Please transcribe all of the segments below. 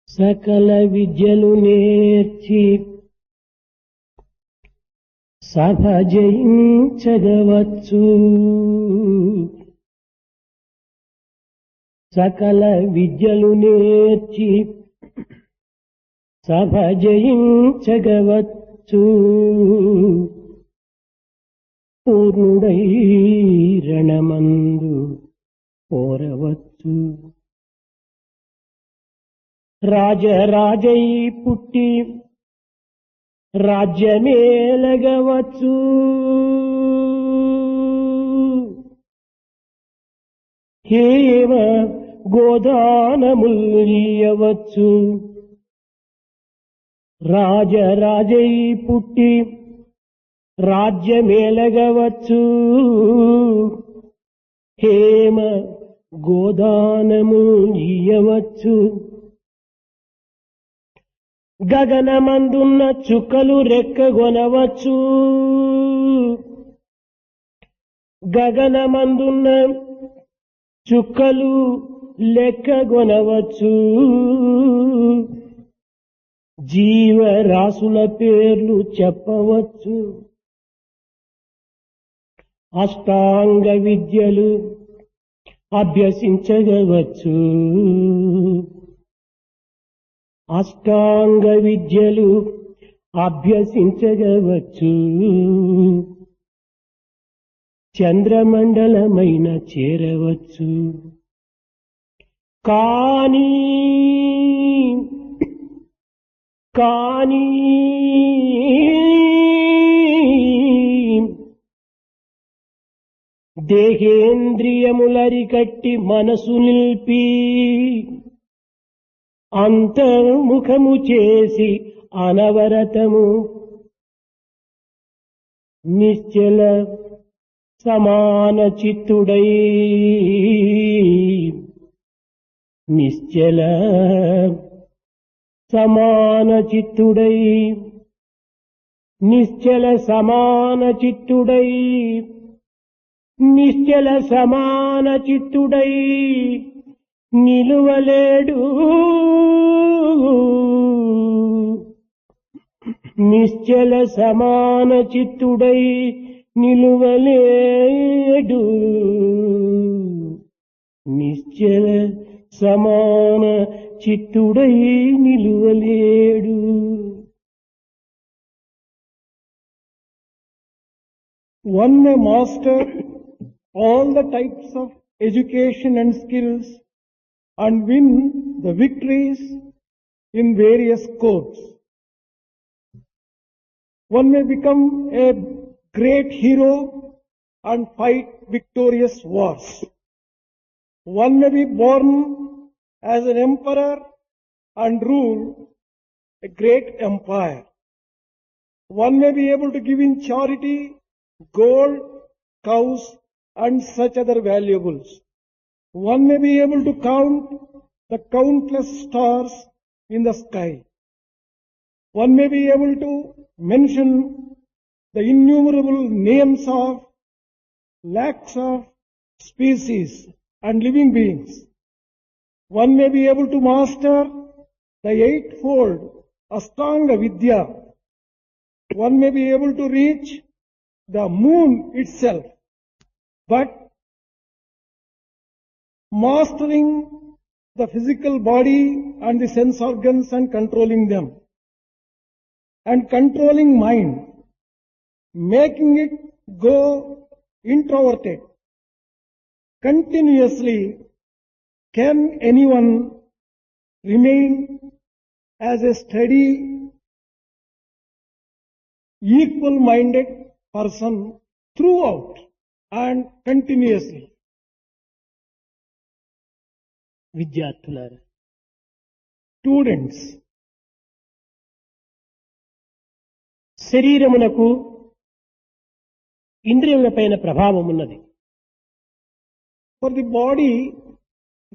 సకల విద్యలు నేర్చి సభ జయించగవచ్చు. సకల విద్యలు నేర్చి సభ జయించగవచ్చు. పూర్ణుడై రణమందు పోరవచ్చు. రాజరాజై పుట్టి రాజ్యమేలగవచ్చు. హేమ గోదానముల్యవచ్చు. రాజరాజై పుట్టి రాజ్యమేలగవచ్చు. హేమ గోదానముల్యవచ్చు. గగనమందున్న చుక్కలు రెక్కగొనవచ్చు. గగనమందున్న చుక్కలు లెక్కగొనవచ్చు. జీవరాశుల పేర్లు చెప్పవచ్చు. అష్టాంగ విద్యలు అభ్యసించగవచ్చు. అష్టాంగ విద్యలు అభ్యసించగవచ్చు. చంద్రమండలమైన చేరవచ్చు. కానీ దేహేంద్రియములరికట్టి మనసు నిల్పి అంతర్ముఖము చేసి అనవరతము నిశ్చల సమాన చిత్తుడై నిశ్చల సమాన చిత్తుడై నిశ్చల సమాన చిత్తుడై నిశ్చల సమాన చిత్తుడై నిలువలేడు. నిశ్చల సమాన చిత్తుడై నిలువలేడు. నిశ్చల సమాన చిత్తుడై నిలువలేడు. One may master all the types of education and skills and win the victories in various courts. One may become a great hero and fight victorious wars. One may be born as an emperor and rule a great empire. One may be able to give in charity gold, cows and such other valuables. One may be able to count the countless stars in the sky. One may be able to mention the innumerable names of lakhs of species and living beings. One may be able to master the eightfold Ashtanga Vidya. One may be able to reach the moon itself. But mastering the physical body and the sense organs and controlling them, and controlling mind, making it go introverted continuously, can anyone remain as a steady, equal-minded person throughout and continuously? విద్యార్థులారా, Students, శరీరమునకు ఇంద్రియములపైన ప్రభావం ఉన్నది. for the body,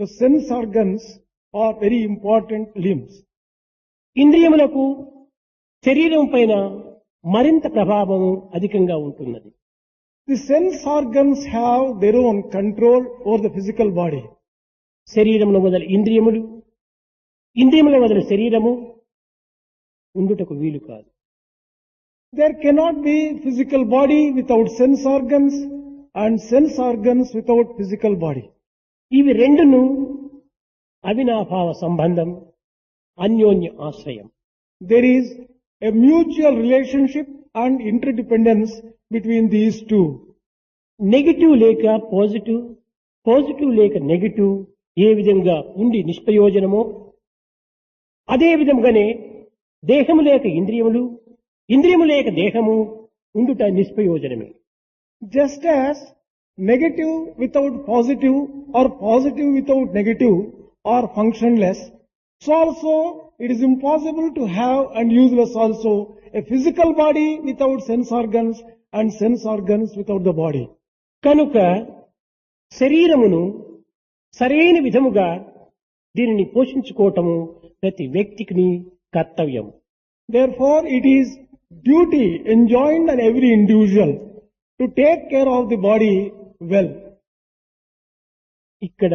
the sense organs are very important limbs. ఇంద్రియములకు శరీరం పైన మరింత ప్రభావం అధికంగా ఉంటున్నది. The sense organs have their own control over the physical body. శరీరమును మొదలు ఇంద్రియములు, ఇంద్రియముల వదిలి శరీరము ఉండుటకు వీలు కాదు. There cannot be physical body without sense organs and sense organs without physical body. ఇవి రెండును అవినాభావ సంబంధం, అన్యోన్య ఆశ్రయం. There is a mutual relationship and interdependence between these two. Negative లేక పాజిటివ్, పాజిటివ్ లేక నెగిటివ్ ఏ విధంగా ఉండి నిష్ప్రయోజనమో అదే విధంగానే దేహము లేక ఇంద్రియములు, ఇంద్రియము లేక దేహము ఉండుట నిష్ప్రయోజనమే. Just as negative without positive or positive without negative are functionless, so also it is impossible to have and useless also a physical body without sense organs and sense organs without the body. కనుక శరీరమును సరైన విధముగా దీనిని పోషించుకోవటము ప్రతి వ్యక్తికి కర్తవ్యం. Therefore, it is duty enjoined on every individual to take care of the body well. ఇక్కడ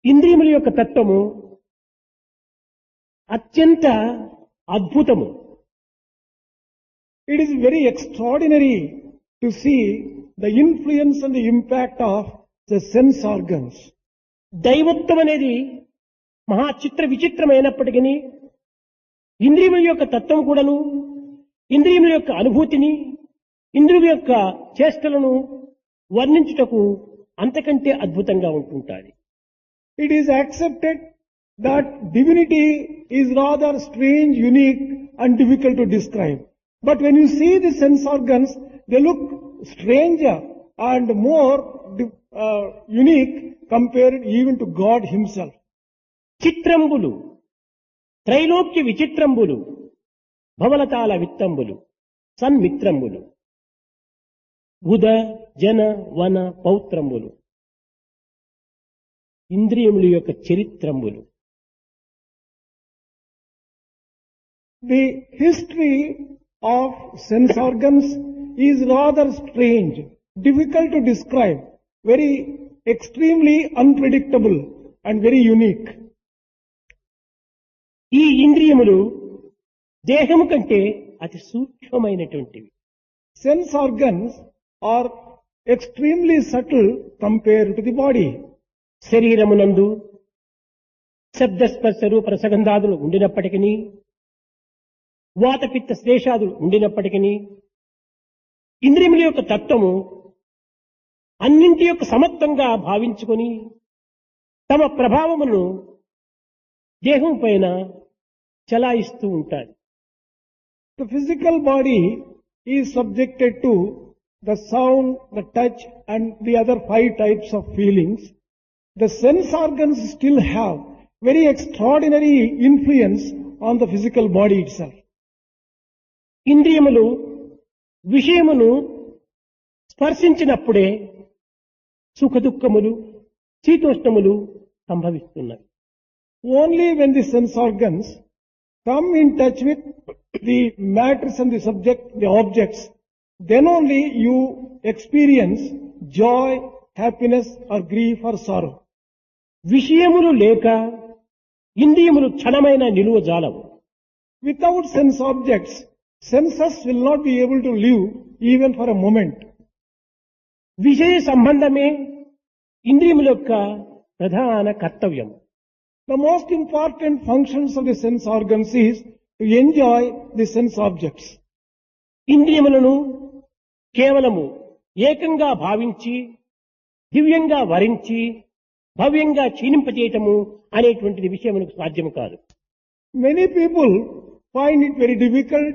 ఇంద్రియముల యొక్క తత్వము అత్యంత అద్భుతము. It is very extraordinary to see the influence and the impact of the sense organs. దైవత్వం అనేది మహా చిత్ర విచిత్రమైనప్పటికీ ఇంద్రియముల యొక్క తత్వం కూడాను, ఇంద్రియముల యొక్క అనుభూతిని, ఇంద్రియముల యొక్క చేష్టలను వర్ణించుటకు అంతకంటే అద్భుతంగా ఉంటుంటాయి. It is accepted that divinity is rather strange, unique and difficult to describe. But when you see the sense organs, they look stranger and more unique compared even to God himself. చిత్రంబులు, త్రైలోక్య విచిత్రంబులు, భవలతాల విత్తంబులు, సన్మిత్రంబులు, ఉద జన వన పౌత్రంబులు, ఇంద్రియముల యొక్క చరిత్రంబులు. The history of sense organs is rather strange, difficult to describe, very extremely unpredictable and very unique. ఈ ఇంద్రియములు దేహము కంటే అతి సూక్ష్మమైనటువంటివి. Sense organs are extremely subtle compared to the body. శరీరమునందు శబ్దస్పర్శ రూప రసగంధాదులు ఉండినప్పటికీ, వాతపిత్త శ్లేషాదులు ఉండినప్పటికీ, ఇంద్రియముల యొక్క తత్వము అన్నింటి యొక్క సమత్వంగా భావించుకొని తమ ప్రభావమును దేహం పైన చలాయిస్తూ ఉంటారు. The physical body is subjected to the sound, the touch and the other 5 types of feelings. The sense organs still have very extraordinary influence on the physical body itself. ఇంద్రియములు విషయమును స్పర్శించినప్పుడే సుఖ దుఃఖములు, శీతోష్ణములు సంభవిస్తున్నాయి. Only when the sense organs come in touch with the matters and the subject, the objects, then only you experience joy, happiness or grief or sorrow. విషయములు లేక ఇంద్రియములు క్షణమైన నిలువ జాలవు. Without sense objects, senses will not be able to live even for a moment. విషయ సంబంధమే ఇంద్రియముల యొక్క ప్రధాన కర్తవ్యం. The most important functions of the sense organs is to enjoy the sense objects. ఇంద్రియములను కేవలము ఏకంగా భావించి, దివ్యంగా వరించి, భవ్యంగా క్షీణింపజేయటము అనేటువంటిది విషయమునకు సాధ్యము కాదు. Many people find it very difficult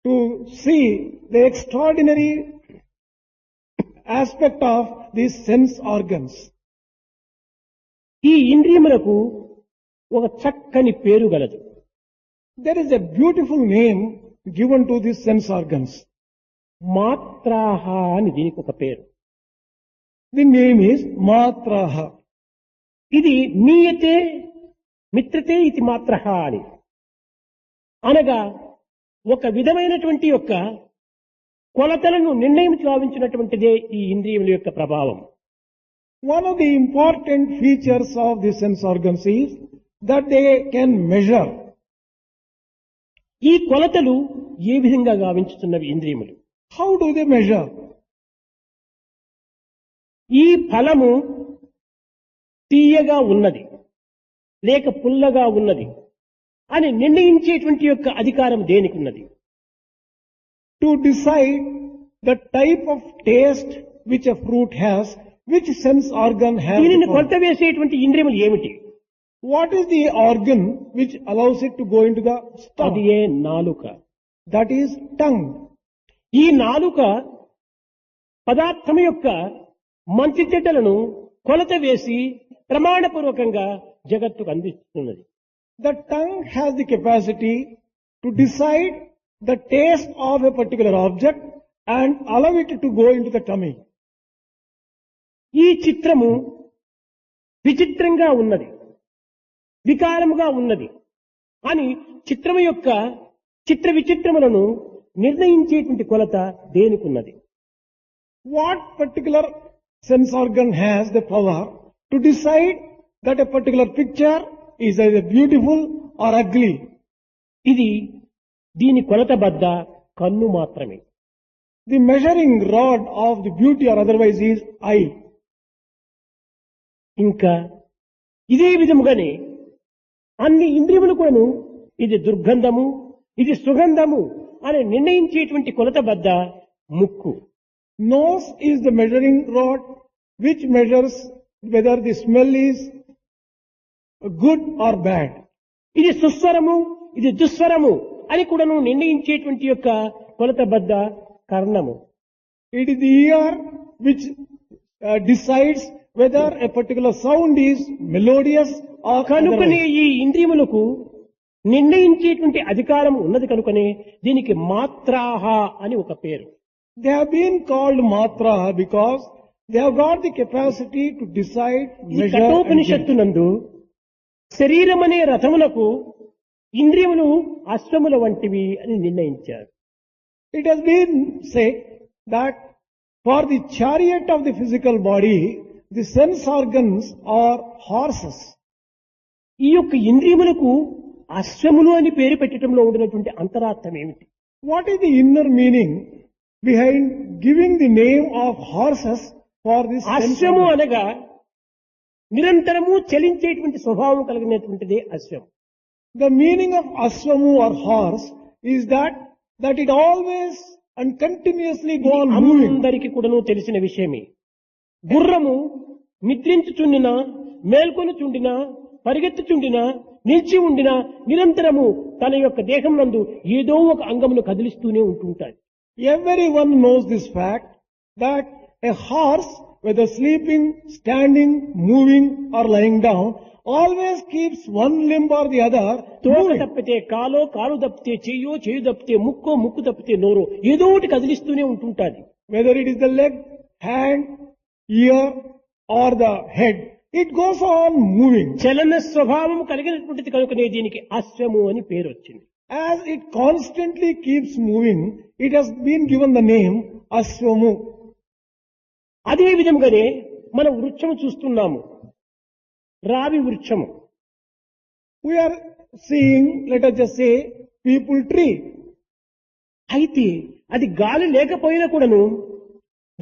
to see the extraordinary aspect of these sense organs. ఈ ఇంద్రియములకు ఒక చక్కని పేరు గలదు. There is a beautiful name given to these sense organs. మాత్రాహ అని దీనికి ఒక పేరు. The name is Matraha. ఇది మీయతే మిత్రతే ఇది మాత్రహ అని అనగా ఒక విధమైనటువంటి యొక్క కొలతలను నిర్ణయం గావించినటువంటిదే ఈ ఇంద్రియముల యొక్క ప్రభావం. One of the important features of the sense organs is that they can measure. ఈ కొలతలు ఏ విధంగా గావించుతున్నవి ఇంద్రియములు? How do they measure? ఈ ఫలము తీయగా ఉన్నది లేక పుల్లగా ఉన్నది అని నిర్ణయించేటువంటి యొక్క అధికారం దేనికి ఉన్నది? To decide the type of taste which a fruit has, which sense organ has. దీనిని కొలత వేసేటువంటి ఇంద్రియములు ఏమిటి? What is the organ which allows it to go into the stomach? అది ఏ నాలుక. That is tongue. ఈ నాలుక పదార్థం యొక్క మంచి చెడ్డలను కొలత వేసి ప్రమాణపూర్వకంగా జగత్తుకు అందిస్తున్నది. The tongue has the capacity to decide the taste of a particular object and allow it to go into the tummy. ఈ చిత్రము విచిత్రంగా ఉన్నది, వికారముగా ఉన్నది అని చిత్రము యొక్క చిత్ర విచిత్రములను నిర్ణయించేటువంటి కొలత దేనికున్నది? What particular sense organ has the power to decide that a particular picture is either beautiful or ugly? ఇది దీని కొలత బద్ద కన్ను మాత్రమే. The measuring rod of the beauty or otherwise is eye. ఇంకా ఇదే విధముగానే అన్ని ఇంద్రియములు కూడాను ఇది దుర్గంధము, ఇది సుగంధము అని నిర్ణయించేటువంటి కొలత బద్ద ముక్కు. Nose is the measuring rod which measures whether the smell is good or bad. ఇది సుస్వరము, ఇది దుస్వరము అని కూడాను నిర్ణయించేటువంటి యొక్క కొలత బద్ద కర్ణము. It is the ear which decides whether a particular sound is melodious or కనుకనే otherwise. ఈ ఇంద్రియములకు నిర్ణయించేటువంటి అధికారం ఉన్నది కనుకనే దీనికి మాత్రాహ అని ఒక పేరు. They have been called matra because they have got the capacity to decide, ఈ measure and judge. కఠోపనిషత్తు నందు శరీరం అనే రథములకు ఇంద్రియములు అశ్వముల వంటివి అని నిర్ణయించారు. It has been said that for the chariot of the physical body, the sense organs are horses. ఈ యొక్క ఇంద్రియములకు అశ్వములు అని పేరు పెట్టడంలో ఉండినటువంటి అంతరార్థం ఏమిటి? What is the inner meaning behind giving the name of horses for this sense అశ్వము organ? అనగా నిరంతరము చలించేటువంటి స్వభావం కలిగినటువంటిదే అశ్వం. The meaning of aswamu or horse is that it always and continuously go on moving. అందరికీ కూడాను తెలిసిన విషయమే. గుర్రము నిద్రించుచుండినా, మేల్కొనుచుండినా, పరిగెత్తుచుండినా, నిలిచి ఉండినా నిరంతరము తన యొక్క దేహం నందు ఏదో ఒక అంగమును కదిలిస్తూనే ఉంటుంటాయి. Everyone knows this fact that a horse, whether sleeping, standing, moving or lying down, always keeps one limb or the other తోక moving. తప్పితే కాలో, కాలు తప్పితే చెయ్యో, చెయ్యి తప్పితే ముక్కో, ముక్కు తప్పితే నోరో ఏదో ఒకటి కదిలిస్తూనే ఉంటుంటాది. Whether it is the leg, hand, ear or the head, it goes on moving. చలన స్వభావం కలిగినటువంటిది కనుకనే దీనికి అశ్వము అని పేరు వచ్చింది. As it constantly keeps moving, it has been given the name Aswamu. అదే విధంగానే మనం వృక్షము చూస్తున్నాము, రావి వృక్షము. We are seeing, let us just say, people tree. అయితే అది గాలి లేకపోయినా కూడాను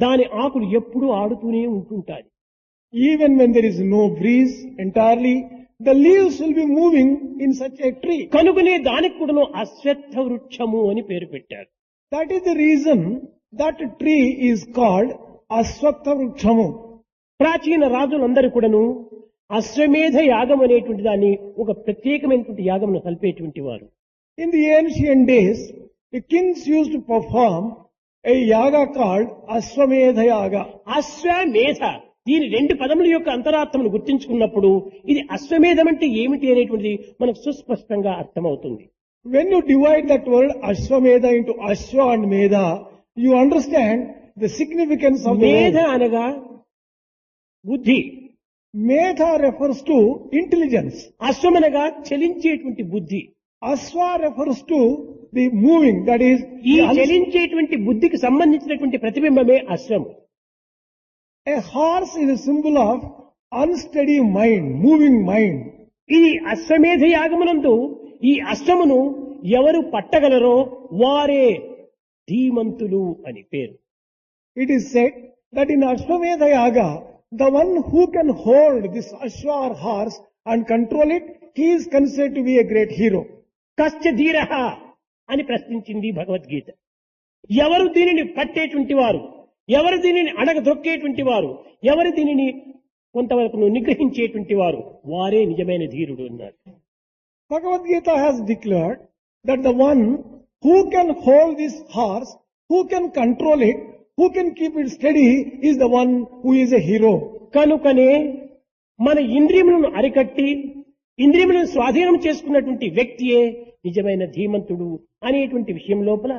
దాని ఆకులు ఎప్పుడూ ఆడుతూనే ఉంటుంటాయి. Even when there is no breeze entirely, the leaves will be moving in such a tree. కనుకనే దానికి కూడాను అశ్వత్థ వృక్షము అని పేరు పెట్టారు. That is the reason that tree is called Aswatha Vrukshamu. ప్రాచీన రాజులందరూ కూడాను అశ్వమేధ యాగం అనేటువంటి దాన్ని ఒక ప్రత్యేకమైనటువంటి యాగమును కలిపేటువంటి వారు. In the ancient days, the kings used to perform a yaga called Aswamedha Yaga. అశ్వమేధ దీని రెండు పదముల యొక్క అంతరార్థమును గుర్తించుకున్నప్పుడు ఇది అశ్వమేధం అంటే ఏమిటి అనేటువంటిది మనకు సుస్పష్టంగా అర్థమవుతుంది. When you divide that word Ashwamedha into Ashwa and Medha, you understand the significance of the మేధ word. అనగా బుద్ధి, Medha refers to intelligence. అశ్వమనగా చలించేటువంటి బుద్ధి. Aswa refers to the moving, that is, ఈ the చలించేటువంటి బుద్ధికి సంబంధించినటువంటి ప్రతిబింబమే అశ్వము. a horse is a symbol of unsteady mind, moving mind. ఈ అశ్వమేధ యాగమునందు ఈ అశ్వమును ఎవరు పట్టగలరో వారే ధీమంతులు అని పేరు. It is said that in Ashwamedha Yaga, the one who can hold this Ashwa or horse and control it, he is considered to be a great hero. కస్య ధీరః అని ప్రశ్నించింది భగవద్గీత. ఎవరు దీనిని పట్టేటువంటి వారు, ఎవరు దీనిని అడగదొక్కేటువంటి వారు, ఎవరు దీనిని కొంతవరకు నిగ్రహించేటువంటి వారు, వారే నిజమైన ధీరుడు అన్నారు. Bhagavad Gita has declared that the one who can hold this horse, who can control it, who can keep it steady, is the one who is a hero. కనుకనే మన ఇంద్రియములను అరికట్టి ఇంద్రియములను స్వాధీనం చేసుకున్నటువంటి వ్యక్తియే నిజమైన ధీమంతుడు అనేటువంటి విషయం లోపల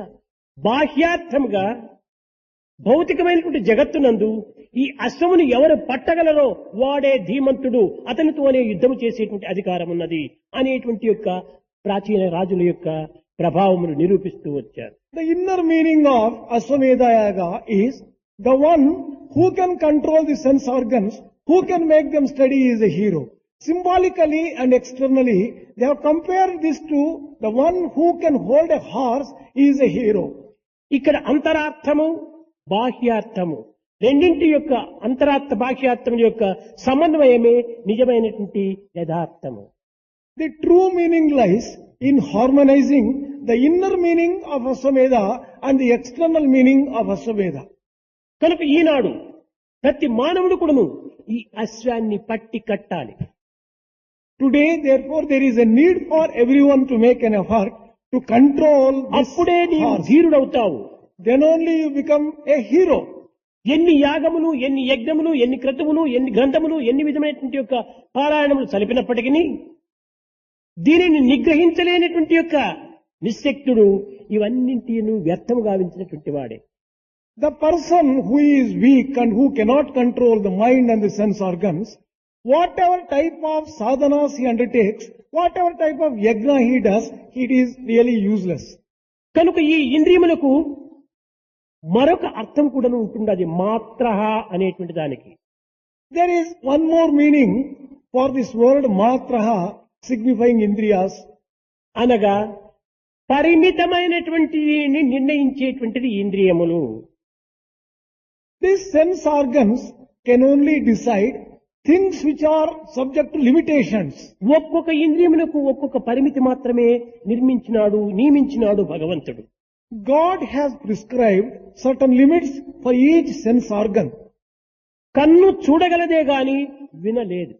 బాహ్యార్థముగా భౌతికమైనటువంటి జగత్తునందు ఈ అశ్వమును ఎవరు పట్టగలరో వాడే ధీమంతుడు, అతనితోనే యుద్ధము చేసేటువంటి అధికారం ఉన్నది అనేటువంటి యొక్క ప్రాచీన రాజుల యొక్క ప్రభావమును నిరూపిస్తూ వచ్చారు. The inner meaning of Ashwamedha Yaga is the one who can control the sense organs, who can make them steady is a hero. Symbolically and externally, they have compared this to the one who can hold a horse is a hero. ఇక్కడ అంతరార్థము బాహ్యార్థము రెండింటి యొక్క అంతరార్థ బాహ్యార్థం యొక్క సమన్వయమే నిజమైనటువంటి యథార్థము. The true meaning lies in harmonizing the inner meaning of Ashwamedha and the external meaning of Ashwamedha. కనుక ఈనాడు ప్రతి మానవుడు కూడాను ఈ అశ్వాన్ని పట్టి కట్టాలి. Today, therefore, there is a need for everyone to make an effort to control this అప్పుడే నీవు horse. ధీరుడవుతావు. Then only you become a hero. ఎన్ని యాగములు, ఎన్ని యజ్ఞములు, ఎన్ని క్రతువులు, ఎన్ని గ్రంథములు, ఎన్ని విధమైనటువంటి యొక్క పారాయణములు చలిపినప్పటికీ దీనిని నిగ్రహించలేనటువంటి యొక్క నిశ్శక్తుడు ఇవన్నింటిను వ్యర్థము గావించినటువంటి వాడే. The person who is weak and who cannot control the mind and the sense organs, whatever type of sadhanas he undertakes, whatever type of yajna he does, it is really useless. కనుక ఈ ఇంద్రియములకు మరొక అర్థం కూడా ఉంటుంది, అది మాత్రః అనేటువంటి దానికి. There is one more meaning for this word matraha, signifying indriyas. అనగా పరిమితమైనటువంటి నిర్ణయించేటువంటిది ఇంద్రియములు. These sense organs can only decide things which are subject to limitations. ఒక్కొక్క ఇంద్రియములకు ఒక్కొక్క పరిమితి మాత్రమే నియమించినాడు భగవంతుడు. God has prescribed certain limits for each sense organ. కన్ను చూడగలదే గాని వినలేదు.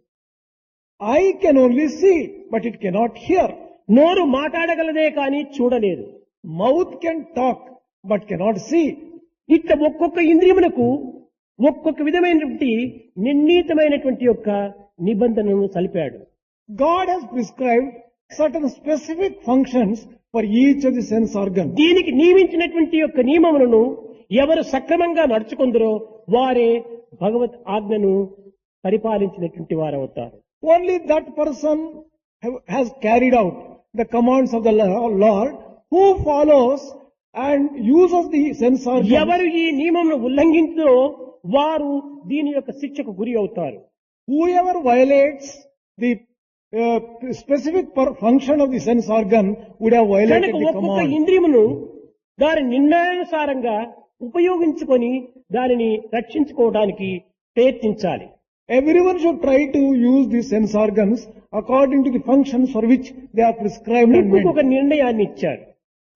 Eye can only see, but it cannot hear. నోరు మాట్లాడగలదే కాని చూడలేదు. Mouth can talk, but cannot see. ఇట్లా ఒక్కొక్క ఇంద్రియములకు ఒక్కొక్క విధమైనటువంటి నిర్ణీతమైనటువంటి యొక్క నిబంధనను సలిపాడు. God has prescribed certain specific functions for each of the sense organs. దీనికి నియమించినటువంటి యొక్క నియమములను ఎవరు సక్రమంగా నడుచుకుందరో వారే భగవత్ ఆజ్ఞను పరిపాలించినటువంటి వారు అవుతారు. Only that person has carried out the commands of the Lord, who follows and uses the sense organs. ఎవరు ఈ నియమమును ఉల్లంఘించో వారు దీని యొక్క శిక్షకు గురి అవుతారు. Whoever violates the specific function of the sense organ would have violated కనుక the ఒక్కొక్క command. ఇంద్రియమును దాని నిర్ణయానుసారంగా ఉపయోగించుకొని దానిని రక్షించుకోవడానికి ప్రయత్నించాలి. Everyone should try to use the sense organs according to the functions for which they are prescribed and ముక్కుకు meant. ఒక నిర్ణయాన్ని ఇచ్చాడు.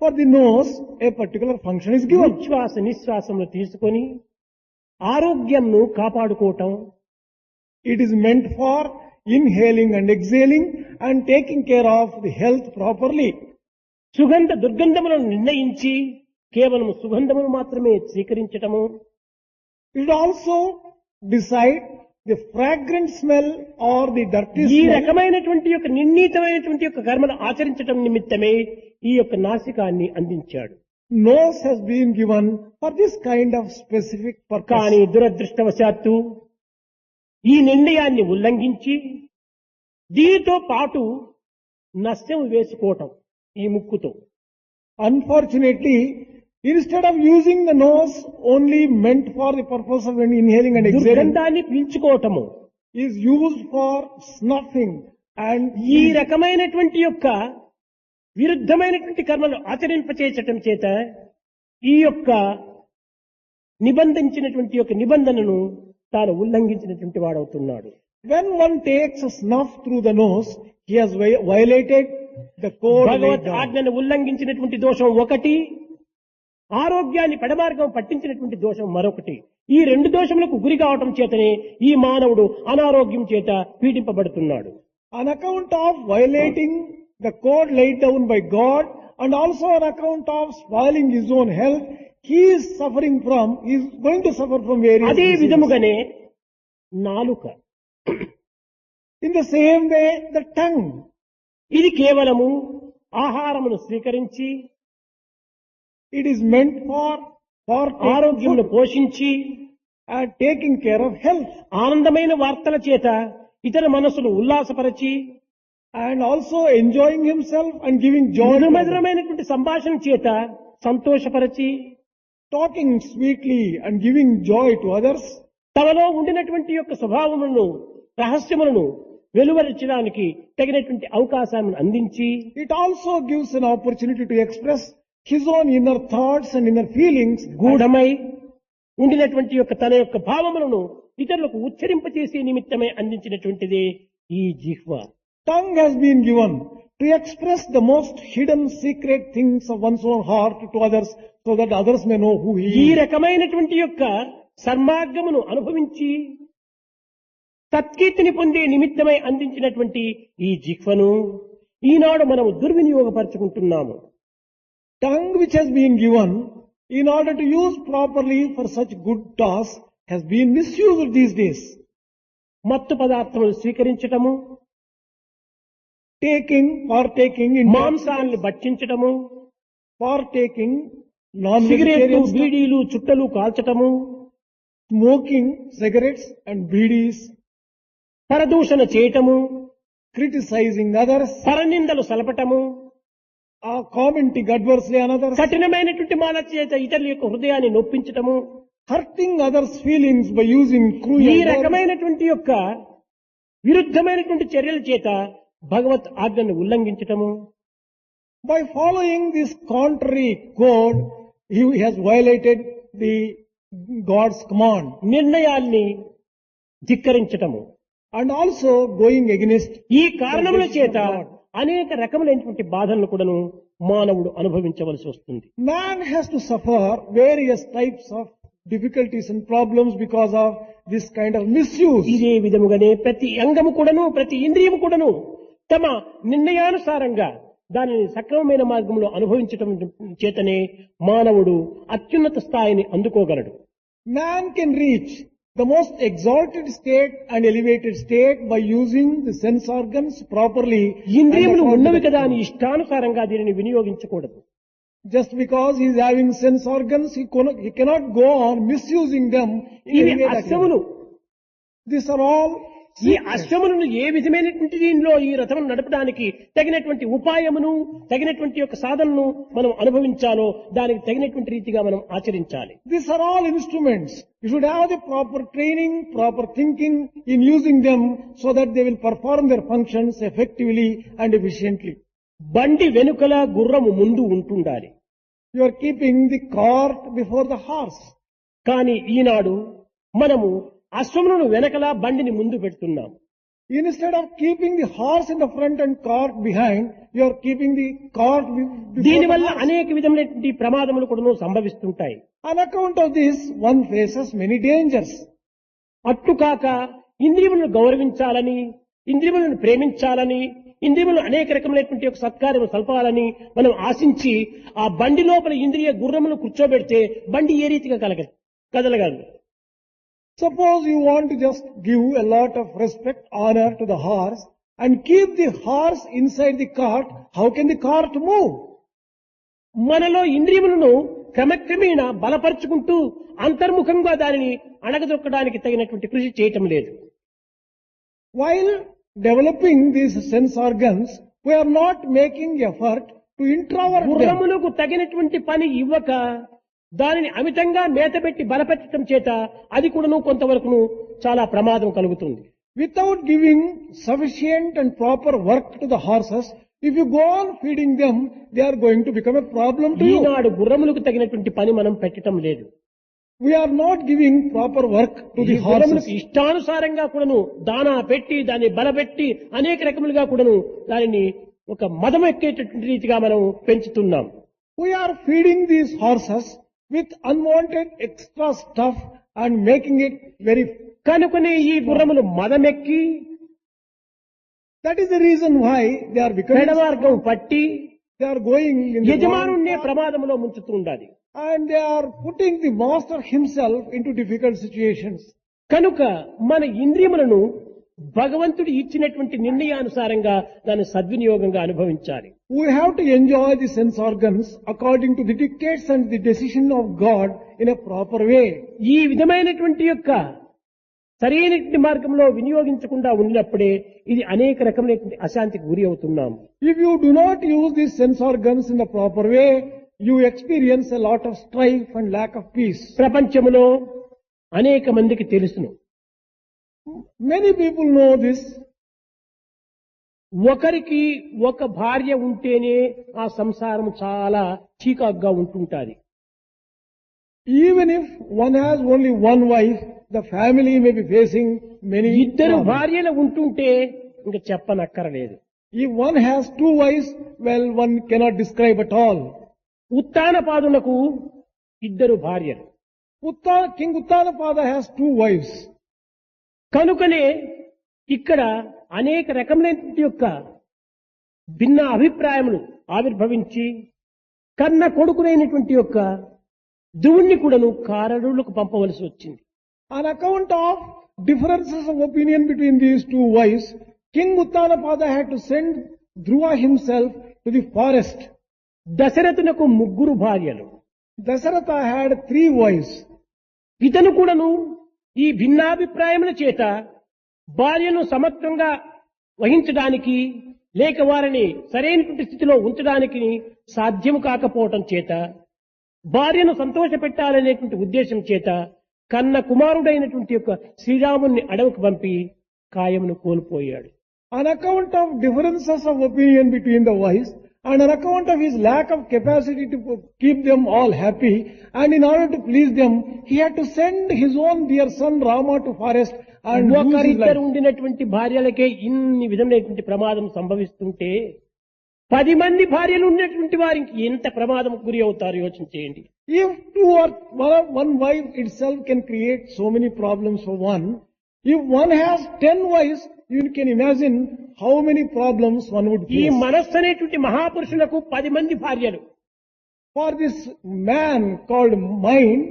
For the nose, a particular function is given. ఉచ్ఛ్వాస నిశ్వాసములు తీసుకొని ఆరోగ్యంను కాపాడుకోవటం, It is meant for inhaling and exhaling and taking care of the health properly. సుగంధ దుర్గంధములను నిర్ణయించి కేవలం సుగంధమును మాత్రమే స్వీకరించటము, It also decide the fragrant smell or the dirty ఈ smell. రకమైనటువంటి యొక్క నిర్ణీతమైనటువంటి యొక్క కర్మను ఆచరించటం నిమిత్తమే ఈ యొక్క నాసికాన్ని అందించాడు. Nose has been given for this kind of specific కానీ purpose. దురదృష్టవశాత్తు ఈ నిర్ణయాన్ని ఉల్లంఘించి దీనితో పాటు నష్టం వేసుకోవటం ఈ ముక్కుతో. Unfortunately, instead of using the nose only meant for the purpose of inhaling and exhaling, దుర్గంధాన్ని పీల్చుకోవటము, is used for snuffing And ఈ రకమైనటువంటి యొక్క విరుద్ధమైనటువంటి కర్మలు ఆచరింపచేయటం చేత ఈ యొక్క నిబంధించినటువంటి యొక్క నిబంధనను తాను ఉల్లంఘించినటువంటి వాడవుతున్నాడు. when one takes a snuff through the nose, he has violated the code laid Bhagwat down. ఆజ్ఞను ఉల్లంఘించినటువంటి దోషం ఒకటి, ఆరోగ్యాన్ని పెడమార్గం పట్టించినటువంటి దోషం మరొకటి. ఈ రెండు దోషములకు గురి కావటం చేతనే ఈ మానవుడు అనారోగ్యం చేత పీడింపబడుతున్నాడు. On account of violating the code laid down by God and also on account of spoiling his own health, he is going to suffer from various అదే diseases. విధముగానే నాలుక, In the same way, the tongue, ఇది కేవలము ఆహారమును స్వీకరించి it is meant for ఆరోగ్యమును పోషించి and taking care of health ఆనందమైన వార్తల చేత ఇతర మనసును ఉల్లాసపరచి and also enjoying himself and giving joy to others. మధురమైనటువంటి సంభాషణ చేత సంతోషపరచి Talking sweetly and giving joy to others, తమలో ఉండినటువంటి యొక్క స్వభావములను రహస్యములను వెలువరించడానికి తగినటువంటి అవకాశాన్ని అందించి it also gives an opportunity to express his own inner thoughts and inner feelings. గూఢమై ఉండినటువంటి యొక్క తన యొక్క భావములను ఇతరులకు ఉచ్చరింపచేసే నిమిత్తమై అందించినటువంటిదే ఈ జిహ్వ. Tongue has been given to express the most hidden secret things of one's own heart to others so that others may know who he ఈ is. రకమైనటువంటి యొక్క సన్మార్గమును అనుభవించి సత్కీర్తిని పొందే నిమిత్తమై అందించినటువంటి ఈ జిహ్వను ఈనాడు మనము దుర్వినియోగపరుచుకుంటున్నాము. Tongue which has been given in order to use properly for such good tasks has been misused these days. మత్తు పదార్థములు స్వీకరించటము, Partaking in మాంసాన్ని భక్షించటము, partaking సిగరెట్లు, non-vegetarian stuff, బీడీలు, చుట్టలు కాల్చటము, smoking cigarettes and bidis, పరదూషణ చేయటము, criticizing others, పరనిందలు సలపటము, commenting adversely on others, కఠినమైనటువంటి మాటల చేత ఇతరుల యొక్క హృదయాన్ని నొప్పించటము, hurting others' feelings by using ఈ cruel words. రకమైనటువంటి యొక్క విరుద్ధమైనటువంటి చర్యల చేత భగవత్ ఆజ్ఞను ఉల్లంఘించటము, By following this contrary code, he has violated the God's command నిర్ణయాల్ని ధిక్కరించటము. and also going against. ఈ కారణముల చేత అనేక రకములైనటువంటి బాధలను కూడాను మానవుడు అనుభవించవలసి వస్తుంది. Man has to suffer various types of difficulties and problems because of this kind of misuse. ఇదే విధముగానే ప్రతి అంగము కూడాను, ప్రతి ఇంద్రియము కూడాను తమ నిర్ణయానుసారంగా దానిని సక్రమమైన మార్గంలో అనుభవించటం చేతనే మానవుడు అత్యున్నత స్థాయిని అందుకోగలడు. Man can reach the most exalted state and elevated state by using the sense organs properly. ఇంద్రియములు ఉన్నవి కదా అని ఇష్టానుసారంగా దీనిని వినియోగించకూడదు. Just because he is having sense organs, he cannot go on misusing them in ఇవి any way that he అశ్వములు. wants. These are all ఈ అశ్వములను ఏ విధమైనటువంటి దీనిలో ఈ రథమును నడపడానికి తగినటువంటి ఉపాయమును, తగినటువంటి యొక్క సాధనను మనం అనుభవించాలో దానికి తగినటువంటి రీతిగా మనం ఆచరించాలి. These are all instruments. You should have the proper training, proper thinking in using them so that they will perform their functions effectively and efficiently. బండి వెనుకల గుర్రము ముందు ఉంటుండాలి. You are keeping the cart before the horse. కానీ ఈనాడు మనము అశ్వములను వెనకల బండిని ముందు పెడుతున్నాం. Instead of keeping the horse in the front and cart behind, you are keeping the cart before the దీనివల్ల horse. అనేక విధమైనటువంటి ప్రమాదములు కూడా సంభవిస్తుంటాయి. On account of this, one faces many dangers. అట్టుకాక ఇంద్రియములను గౌరవించాలని, ఇంద్రియములను ప్రేమించాలని, ఇంద్రియములను అనేక రకమైనటువంటి యొక్క సత్కార్యము సల్పాలని మనం ఆశించి ఆ బండి లోపల ఇంద్రియ గుర్రమును కూర్చోబెడితే బండి ఏ రీతిగా కదలగలదు. Suppose you want to just give a lot of respect, honor to the horse and keep the horse inside the cart, how can the cart move? మనలో ఇంద్రియములను క్రమక్రమేణ బలపరుచుకుంటూ అంతర్ముఖంగా దానిని అణగదొక్కడానికి తగినటువంటి కృషి చేయటం లేదు. While developing these sense organs, we are not making effort to introvert them. గుర్రములకు తగినటువంటి పని ఇవ్వక దానిని అమితంగా మేతపెట్టి బలపెట్టడం చేత అది కూడాను కొంతవరకు చాలా ప్రమాదం కలుగుతుంది. Without giving sufficient and proper work to the horses, if you go on feeding them, they are going to become a problem to you. ఈనాడు గుర్రములకు తగినటువంటి పని మనం పెట్టడం లేదు. We are not giving proper work to ఈ the గుర్రములకు horses. ఇష్టానుసారంగా కూడాను దానా పెట్టి దాన్ని బలపెట్టి అనేక రకములుగా కూడాను దానిని ఒక మదం ఎక్కేటటువంటి రీతిగా మనం పెంచుతున్నాం. We are feeding these horses with unwanted extra stuff and making it very. కనుకనే ఈ గుర్రములు మదమెక్కి That is the reason why they are becoming. పెడమార్గం పట్టి They are going in the wrong యజమానుణ్ణే path, ప్రమాదంలో ముంచుతూ ఉండాలి. and they are putting the master himself into difficult situations. కనుక మన ఇంద్రియములను భగవంతుడు ఇచ్చినటువంటి నిర్ణయానుసారంగా దాన్ని సద్వినియోగంగా అనుభవించాలి. We have to enjoy the sense organs according to the dictates and the decision of God in a proper way. ఈ విధమైనటువంటి యొక్క సరైనటువంటి మార్గంలో వినియోగించకుండా ఉన్నప్పుడే ఇది అనేక రకమైనటువంటి అశాంతికి గురి అవుతున్నాం. If you do not use these sense organs in the proper way, you experience a lot of strife and lack of peace. ప్రపంచంలో అనేక మందికి తెలుసును, Many people know this. ఒకరికి ఒక భార్య ఉంటేనే ఆ సంసారం చాలా చీకాగ్గా ఉంటుంటాది. Even if one has only one wife, the family may be facing many ఇద్దరు problems. భార్యలు ఉంటుంటే ఇంక చెప్పనక్కరలేదు. If one has two wives, well, one cannot describe at all. ఉత్తానపాదులకు ఇద్దరు భార్యలు. King Uttanapada has two wives. కనుకనే ఇక్కడ అనేక రకములైనటువంటి యొక్క భిన్న అభిప్రాయములు ఆవిర్భవించి కన్న కొడుకునైనటువంటి యొక్క ధ్రువుణ్ణి కూడాను కారణులకు పంపవలసి వచ్చింది. On account of differences of opinion between these two wives, King Uttanapada had to send Dhruva himself to the forest. దశరథునకు ముగ్గురు భార్యలు. Dasaratha had three wives. ఇతను కూడాను ఈ భిన్నాభిప్రాయముల చేత భార్యను సమత్వంగా వహించడానికి లేక వారిని సరైనటువంటి స్థితిలో ఉంచడానికి సాధ్యం కాకపోవటం చేత భార్యను సంతోషపెట్టాలనేటువంటి ఉద్దేశం చేత కన్న కుమారుడైనటువంటి యొక్క శ్రీరాముని అడవికి పంపి కాయమును కోల్పోయాడు. On account of differences of opinion between the wives, and on account of his lack of capacity to keep them all happy, and in order to please them, he had to send his own dear son Rama to forest and lose his ఒకరిద్దరు life. ఉండినటువంటి భార్యలకే ఇన్ని విధమైనటువంటి ప్రమాదం సంభవిస్తుంటే 10 మంది భార్యలు ఉన్నటువంటి వారికి ఎంత ప్రమాదం గురి అవుతారు యోచించేయండి. If two or one wife itself can create so many problems for one, if one has 10 wives, you can imagine how many problems one would ఈ face. మనస్సు అనేటువంటి మహాపురుషులకు 10 మంది భార్యలు. For this man called mind,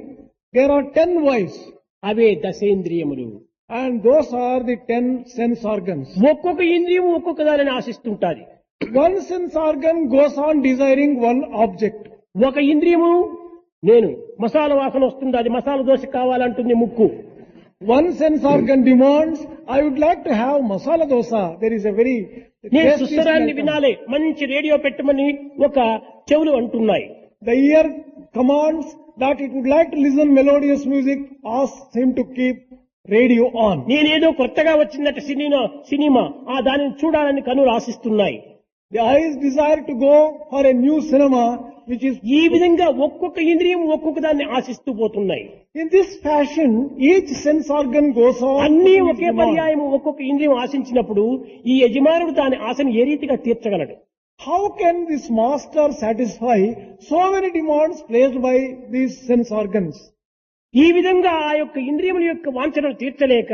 there are 10 wives, away దశేంద్రియములు. and those are the 10 sense organs. ఒక్కొక్క ఇంద్రియం ఒక్కొక్క దానిని ఆశిస్తుంటాది. One sense organ goes on desiring one object. ఒక ఇంద్రియము నేను మసాలా వాసన వస్తుంది, అది మసాలా దోశ కావాలంటుంది ముక్కు. One sense organ demands, I would like to have masala dosa. There is a very నేను tasty సుస్వరాన్ని smell. వినాలి, మంచి రేడియో పెట్టమని ఒక చెవులు అంటున్నాయి. The ear commands that it would like to listen melodious music, asks him to keep radio on. నేనేదో కొత్తగా వచ్చిందట సినిమా ఆ దానిని చూడాలని కనులు ఆశిస్తున్నాయి. The eyes desire to go for a new cinema, which is. ఈ విధంగా ఒక్కొక్క ఇంద్రియం ఒక్కొక్క దాన్ని ఆశిస్తూ పోతున్నాయి. In this fashion, each sense organ goes on. అన్నీ to its ఒకే demand. పర్యాయం ఒక్కొక్క ఇంద్రియం ఆశించినప్పుడు ఈ యజమానుడు దాని ఆశను ఏ రీతిగా తీర్చగలడు? How can this master satisfy so many demands placed by these sense organs? ఈ విధంగా ఆ యొక్క ఇంద్రియముల యొక్క వాంఛనలు తీర్చలేక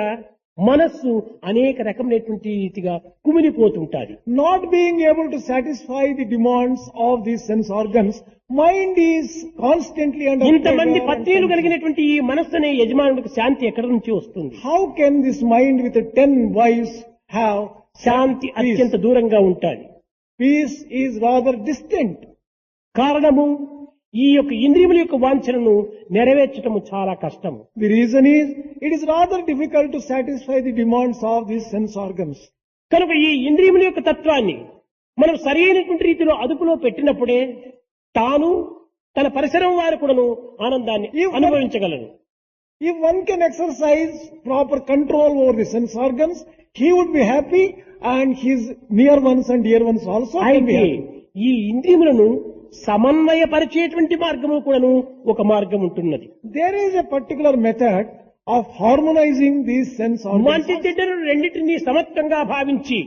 మనస్సు అనేక రకమైనటువంటి రీతిగా కుమిలిపోతుంటాది. Not being able to satisfy the demands of these sense organs, mind is constantly under ఇంతమంది pressure and పత్నులు tension. కలిగినటువంటి ఈ మనస్సు అనే యజమానుడికి శాంతి ఎక్కడి నుంచి వస్తుంది? How can this mind with the 10 wives have Shanti peace? అత్యంత దూరంగా ఉంటాది. Peace is rather distant. కారణము ఈ యొక్క ఇంద్రియముల యొక్క వాంఛనను నెరవేర్చటము చాలా కష్టము. The reason is, it is rather difficult to satisfy the demands of these sense organs. కనుక ఈ ఇంద్రియముల యొక్క తత్వాన్ని మనం సరైనటువంటి రీతిలో అదుపులో పెట్టినప్పుడే తాను తన పరిసరం వారు కూడాను ఆనందాన్ని అనుభవించగలరు. If one can exercise proper control over the sense organs, he would be happy and his near ones and dear ones also can be అయితే happy. ఈ ఇంద్రియములను సమన్వయపరిచేటువంటి మార్గము కూడాను ఒక మార్గం ఉంటున్నది. There is a particular method of harmonizing these sense మంచి organs. చెడ్డలు రెండింటినీ సమత్వంగా భావించి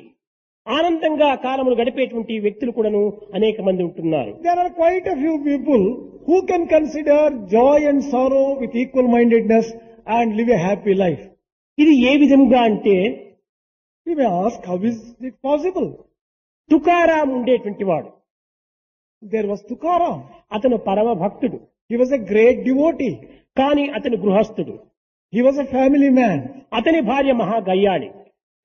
ఆనందంగా కాలమును గడిపేటువంటి వ్యక్తులు కూడాను అనేక మంది ఉంటున్నారు. There are quite a few people who can consider joy and sorrow with equal mindedness and live a happy life. ఇది ఏ విధంగా అంటే We may ask, how is it possible? Tukaram ఉండేటువంటి వాడు. There was Tukaram. అతను పరమ భక్తుడు. He was a great devotee. కానీ అతను గృహస్థుడు. He was a family man. అతని భార్య మహా గయ్యాళి.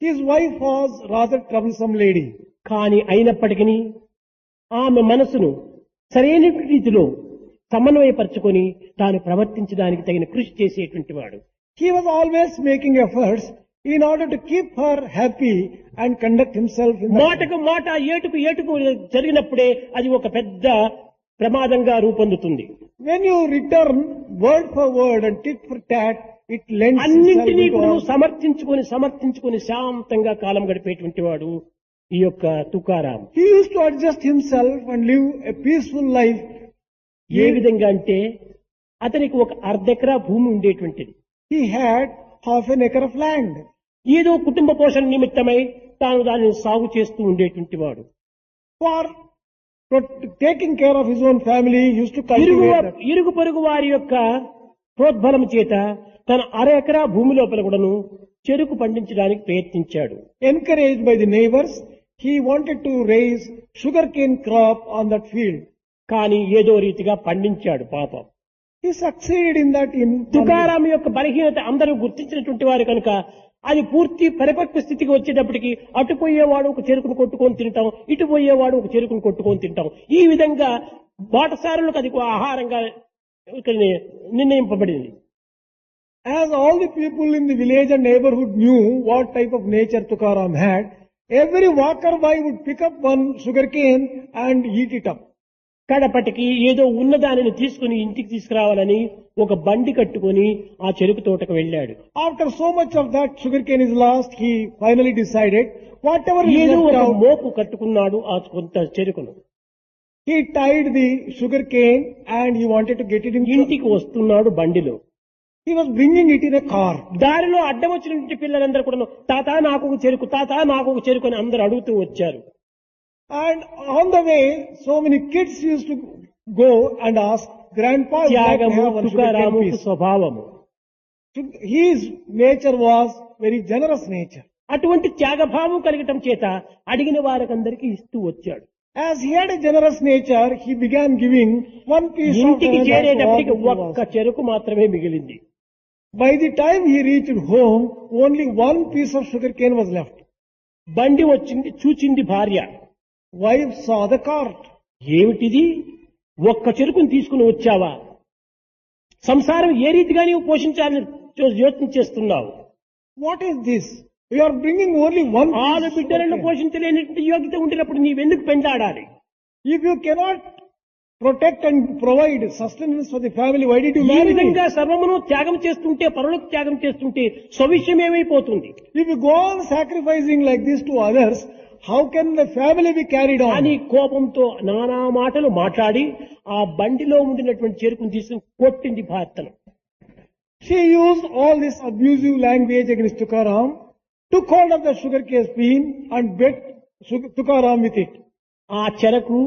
His wife was rather troublesome lady. కానీ అయినప్పటికీ ఆమె మనసును సరైన రీతిలో సమన్వయపరుచుకొని తాను ప్రవర్తించడానికి తగిన కృషి చేసేటువంటి వాడు. He was always making efforts in order to keep her happy and conduct himself in that way. మాటకు మాట ఏటుకు ఏటుకు జరిగినప్పుడే అది ఒక పెద్ద ప్రమాదంగా రూపొందుతుంది. When you return word for word and tit for tat, it lends itself అన్నింటినీ into కూడా all. సమర్థించుకొని శాంతంగా కాలం గడిపేటువంటి వాడు ఈ యొక్క Tukaram. He used to adjust himself and live a peaceful life. ఏ విధంగా అంటే అతనికి ఒక అర్ధెకరా భూమి ఉండేటువంటిది. He had half an acre of land. ఏదో కుటుంబ పోషణ నిమిత్తమై తాను దానిని సాగు చేస్తూ ఉండేటువంటి వాడు. For taking care of his own family, he used to cultivate that. ఇరుగు పొరుగు వారి యొక్క ప్రోద్బలం చేత తన అర ఎకరా భూమి లోపల కూడాను చెరుకు పండించడానికి ప్రయత్నించాడు. Encouraged by the neighbors, he wanted to raise sugarcane crop on that field. కానీ ఏదో రీతిగా పండించాడు పాపం. He succeeded in that. Tukaram యొక్క బలహీనత అందరూ గుర్తించినటువంటి వారు కనుక అది పూర్తి పరిపక్వ స్థితికి వచ్చేటప్పటికి అటు పోయేవాడు ఒక చెరుకును కొట్టుకొని తింటాం, ఇటు పోయేవాడు ఒక చెరుకును కొట్టుకొని తింటాం. ఈ విధంగా బాటసారులకు అది ఆహారంగా నిర్ణయింపబడింది. As all the people in the village and neighborhood knew what type of nature Tukaram had, every walker by would pick up one sugarcane and eat it up. కడపటికి ఏదో ఉన్నదానిని తీసుకుని ఇంటికి తీసుకురావాలని ఒక బండి కట్టుకొని ఆ చెరుకు తోటకు వెళ్ళాడు. After so much of that sugarcane is lost, he finally decided whatever is ఏదో left ఒక out, మోపు కట్టుకున్నాడు ఆ కొంత చెరుకును. he tied the sugarcane and he wanted to get it in. ఇంటికి వస్తున్నాడు బండిలో. He was bringing it in a car. దారిలో అడ్డం వచ్చినటువంటి పిల్లలందరూ కూడా తాత నాకు ఒక చెరుకు, తాత నాకు ఒక చెరుకు అని అందరూ అడుగుతూ వచ్చారు. And on the way, so many kids used to go and ask, Grandpa, would you like to త్యాగము have one sugarcane Tukaramu piece? స్వభావము. His nature was very generous nature. అటువంటి త్యాగభావం కలగటం చేత అడిగిన వారికందరికీ ఇస్తూ వచ్చాడు. As he had a generous nature, he began giving one piece of ఇంటికి another to all చేరేటప్పటికి the who ఒక్క asked. చెరుకు మాత్రమే మిగిలింది. By the time he reached home, only one piece of sugarcane was left. బండి వచ్చింది, చూచింది భార్య. Wife saw the cart. ఏమిటిది, ఒక్క చెరుకుని తీసుకుని వచ్చావా? సంసారం ఏ రీతిగా నీవు పోషించాలని యోచన చేస్తున్నావు? What is this? We are bringing only one piece ఆరు of బిడ్డలను sugarcane. పోషించలేని యోగ్యత ఉండినప్పుడు నీవెందుకు పెండాడాలి? If you cannot protect and provide sustenance for the family, why did you ఈ marry me? విధంగా సర్వమును త్యాగం చేస్తుంటే, పరులకు త్యాగం చేస్తుంటే స్వవిషయం ఏమైపోతుంది If you go on sacrificing like this to others, how can the family be carried అని on? కోపంతో నానా మాటలు మాట్లాడి ఆ బండిలో ఉండినటువంటి చెరుకును తీసుకుని కొట్టింది భర్తను. She used all this abusive language against Tukaram, took hold of the sugarcane bean and beat Tukaram with it. ఆ చెరకు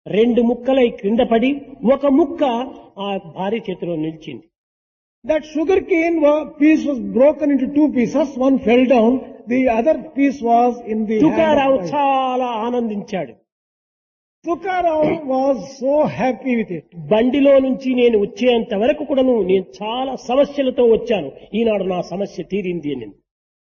రెండు ముక్కలై క్రింద పడి ఒక ముక్క ఆ భార్య చేతిలో నిలిచింది. That sugarcane piece was broken into two pieces. One fell down, the other piece was in the తుకారావు hand of the wife. చాలా ఆనందించాడు. Tukaram was so happy with it. బండిలో నుంచి నేను వచ్చేంత వరకు కూడాను నేను చాలా సమస్యలతో వచ్చాను, ఈనాడు నా సమస్య తీరింది అని.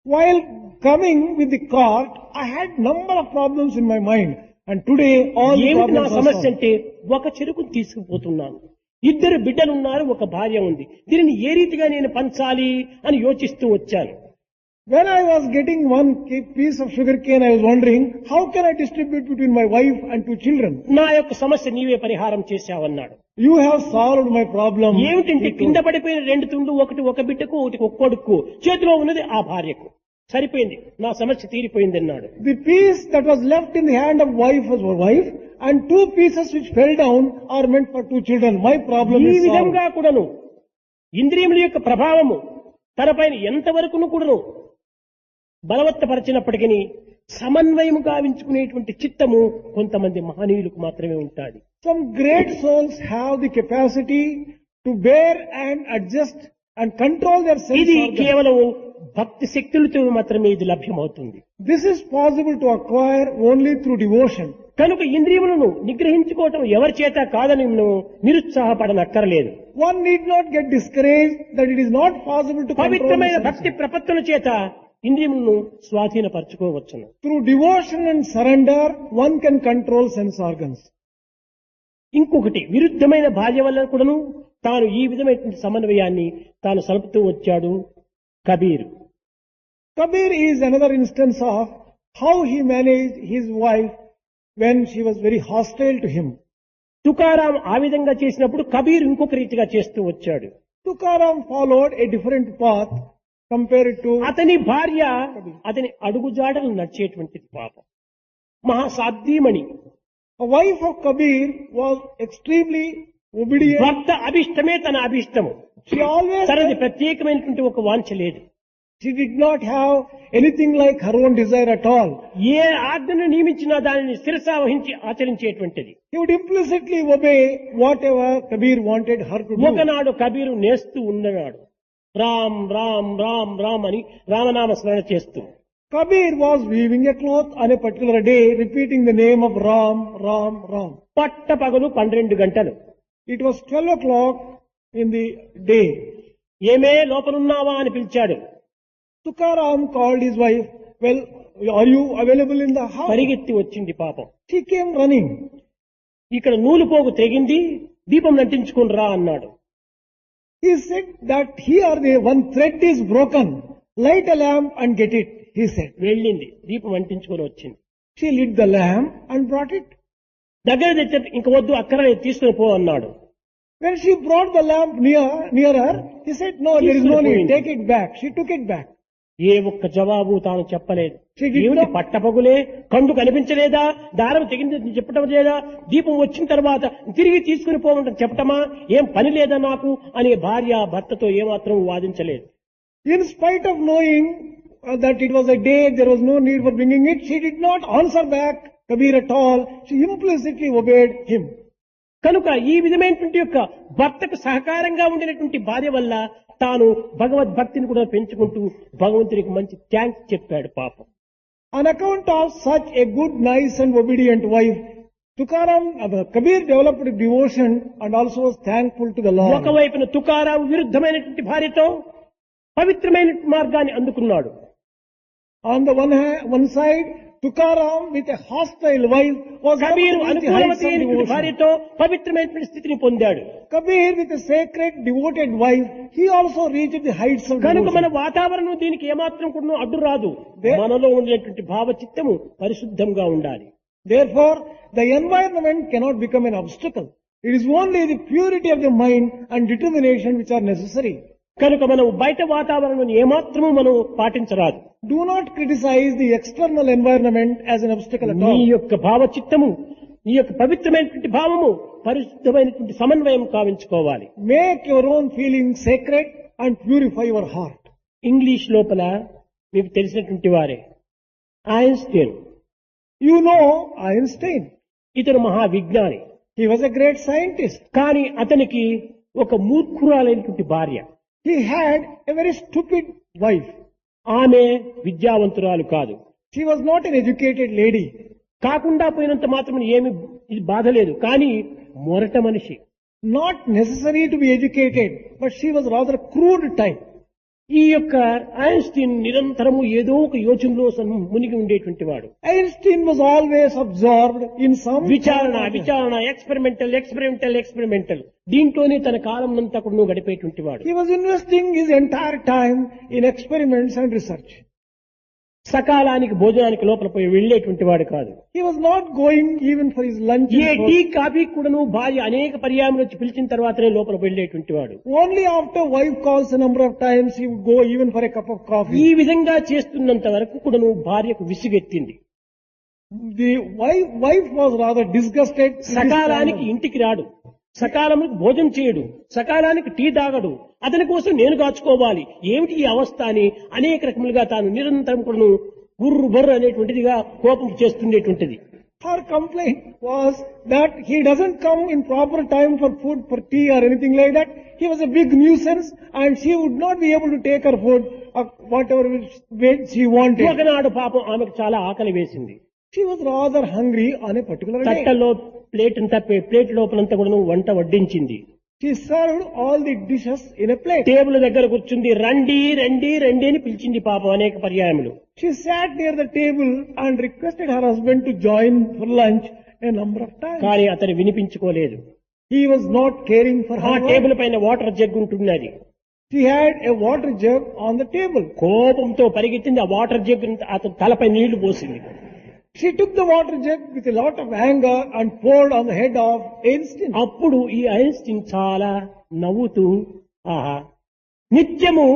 While coming with the cart, I had number of problems in my mind. And today all the ఏమిటి నా problems are సమస్య solved. అంటే, ఒక చెరుకును తీసుకుపోతున్నాను, ఇద్దరు బిడ్డలున్నారు, ఒక భార్య ఉంది, దీనిని ఏ రీతిగా నేను పంచాలి అని యోచిస్తూ వచ్చాను. When I was getting one piece of sugar cane, I was wondering, how can I distribute between my wife and 2 children? నా యొక్క సమస్య నీవే పరిహారం చేశావన్నాడు. You have solved my problem. ఏమిటంటే he told. కింద పడిపోయిన 2 తుండు, ఒకటి ఒక బిడ్డకు, ఒకటి ఒక కొడుకు, చేతిలో ఉన్నది ఆ భార్యకు. సరిపోయింది, నా సమస్య తీరిపోయింది అన్నాడు. The piece that was left in the hand of wife was for wife, and 2 pieces which fell down are meant for 2 children. My problem ఈ is solved. విధంగా కూడాను ఇంద్రియముల యొక్క ప్రభావము తనపైన ఎంతవరకును కూడాను బలవత్తపరిచినప్పటికీ సమన్వయము గావించుకునేటువంటి చిత్తము కొంతమంది మహనీయులకు మాత్రమే ఉంటుంది. Some great souls have the capacity to bear and adjust and control their sense ఇది organs. కేవలం భక్తి శక్తులతో మాత్రమే ఇది లభ్యమవుతుంది. This is possible to acquire only through devotion. కనుక ఇంద్రియములను నిగ్రహించుకోవటం ఎవరి చేత కాదని మనం నిరుత్సాహపడనక్కర్లేదు. One need not get discouraged that it is not possible to control the పవిత్రమైన senses. భక్తి ప్రపత్తుల చేత ఇంద్రియములను స్వాధీనపరచుకోవచ్చును. Through devotion and surrender, one can control sense organs. ఇంకొకటి విరుద్ధమైన భార్య వల్ల కూడాను తాను ఈ విధమైనటువంటి సమన్వయాన్ని తాను సలుపుతూ వచ్చాడు Kabir. Kabir is another instance of how he managed his wife when she was very hostile to him. Tukaram ఆ విధంగా చేసినప్పుడు కబీర్ ఇంకొక రీతిగా చేస్తూ వచ్చాడు. Tukaram followed a different path compared to అతని భార్య అతని అడుగుజాడలు నడిచేటువంటిది పాపం. మహాసాధ్యమణి. a wife of Kabir was extremely obedient. భర్త అభిష్టమే తన అభిష్టము. She always తనది ప్రత్యేకమైనటువంటి ఒక వాంఛ లేదు. she did not have anything like her own desire at all. ఏ ఆజ్ఞను నియమించినా దానిని శిరసా వహించి ఆచరించేటువంటిది. He would implicitly obey whatever Kabir wanted her to do. ఒకనాడు కబీరు నేస్తూ ఉన్నాడు. రామ్ రామ్ రామ్ రామ్ అని రామనామ స్మరణ చేస్తూ. Kabir was weaving a cloth on a particular day, repeating the name of Ram, Ram, Ram. పట్ట పగలు 12 గంటలు. It was 12 o'clock in the day. ఏమే లోపలున్నావా అని పిలిచాడు. Tukaram called his wife. Well, are you available in the house? పరిగెత్తి వచ్చింది పాపం. She came running. ఇక్కడ నూలు పోగు తెగింది, దీపం నంటించుకుని రా అన్నాడు. He said that here the one thread is broken. Light a lamp and get it, he said. వెళ్ళింది, దీపం అంటించుకొని వచ్చింది. She lit the lamp and brought it. దగ్గర తెచ్చ ఇంక వద్దు, అక్కడ తీసుకుని పో అన్నాడు. When she brought the lamp nearer, he said, no, there is no need, take it back. She took it back. ఏ ఒక్క జవాబు తాను చెప్పలేదు. She did ఏమిటి not- పట్టపగులే, కండు కనిపించలేదా, దారం తెగింది చెప్పటం లేదా, దీపం వచ్చిన తర్వాత తిరిగి తీసుకుని పోమంటే చెప్పటమా, ఏం పని లేదా నాకు అనే భార్య భర్తతో ఏమాత్రం వాదించలేదు. In spite of knowing that it was a day, there was no need for bringing it, she did not answer back Kabir at all. She implicitly obeyed him. కనుక ఈ విధమైనటువంటి యొక్క భర్తకు సహకారంగా ఉండినటువంటి భార్య వల్ల తాను భగవద్భక్తిని కూడా పెంచుకుంటూ భగవంతునికి మంచి థ్యాంక్స్ చెప్పాడు పాపం. On account of such a good, nice and obedient wife, Kabir developed devotion and also was thankful to the Lord. ఒకవైపున తుకారాం విరుద్ధమైనటువంటి భార్యతో పవిత్రమైన మార్గాన్ని అందుకున్నాడు. On the one side, Tukaram with a hostile wife was able Kabir to reach the heights అనుకూలమతి of అయినటువంటి devotion. భార్యతో పవిత్రమైనటువంటి స్థితిని పొందాడు. Kabir with a sacred, devoted wife, he also reached the heights of కనుక మన devotion. వాతావరణం దీనికి ఏమాత్రం కూడా అడ్డు రాదు. There- మనలో ఉండేటువంటి భావచిత్తము పరిశుద్ధంగా ఉండాలి. Therefore, the environment cannot become an obstacle. It is only the purity of the mind and determination which are necessary. కనుక మనం బయట వాతావరణం ఏమాత్రము మనం పాటించరాదు. Do not criticize the external environment as an obstacle at నీ all. యొక్క భావచిత్తము, నీ యొక్క పవిత్రమైనటువంటి భావము పరిశుద్ధమైనటువంటి సమన్వయం కావించుకోవాలి. Make your own feelings sacred and purify your heart. English లోపల మీకు తెలిసినటువంటి వారే ఐన్స్టీన్. You know Einstein. ఇతను మహా విజ్ఞాని. He was a great scientist. కానీ అతనికి ఒక మూర్ఖురాలైనటువంటి భార్య. He had a very stupid wife. ఆమె విద్యావంతురాలు కాదు. She was not an educated lady. కాకుండా పోయినంత మాత్రం ఏమి ఇది బాధ లేదు, కానీ మొరట మనిషి. Not necessary to be educated, but she was rather crude type. ఈ యొక్క ఐన్స్టీన్ నిరంతరము ఏదో ఒక యోచనలో మునిగి ఉండేటువంటి వాడు. Einstein was always absorbed in some విచారణ ఎక్స్పెరిమెంటల్ దీంట్లోనే తన కాలం అంతా కూడా గడిపేటువంటి వాడు. He was investing his entire time in experiments and research. సకాలానికి భోజనానికి లోపల పోయి వెళ్లేటువంటి వాడు కాదు. He was not going even for his lunch. ఏ టీ కాఫీ కూడాను భార్య అనేక పర్యాయములు వచ్చి పిలిచిన తర్వాతనే లోపల వెళ్లేటువంటి వాడు. Only after wife calls a number of times he would go even for a cup of coffee. ఈ విధంగా చేస్తున్నంత వరకు కూడాను భార్యకు విసుగెత్తింది. The wife was rather disgusted. సకాలానికి ఇంటికి రాడు, సకాలానికి భోజనం చేయడు, సకాలానికి టీ తాగడు, అతని కోసం నేను కాచుకోవాలి, ఏమిటి ఈ అవస్థ అని అనేక రకములుగా తాను నిరంతరం కూడా గుర్రు బర్రు అనేటువంటిదిగా కోపం చేస్తుండేటువంటిది. Her complaint was that he doesn't come in proper time for food, for tea or anything like that. He was a big nuisance and she would not be able to take her food or whatever she wanted. ఒకనాడు పాపం ఆమెకు చాలా ఆకలి వేసింది. She was rather hungry on a particular day. తట్టలో plate లోపలంతా కూడా వంట వడ్డించింది. She served all the dishes in a plate. Table దగ్గర కూర్చుంది. రండి రండి రండి అని పిలిచింది పాపం అనేక పర్యాయములు. She sat near the table and requested her husband to join for lunch a number of times. కానీ అతను వినిపించుకోలేదు. He was not caring for her. ఆ టేబుల్ పైన వాటర్ జగ్ ఉంటున్నది. She had a water jug on the table. కోపంతో పరిగెత్తింది. ఆ water jug అతని తలపై నీళ్లు పోసింది. She took the water jug with a lot of anger and poured on the head of Einstein. అప్పుడు ఈ ఐన్స్టీన్ చాలా నవ్వుతూ, ఆహా, నిత్యము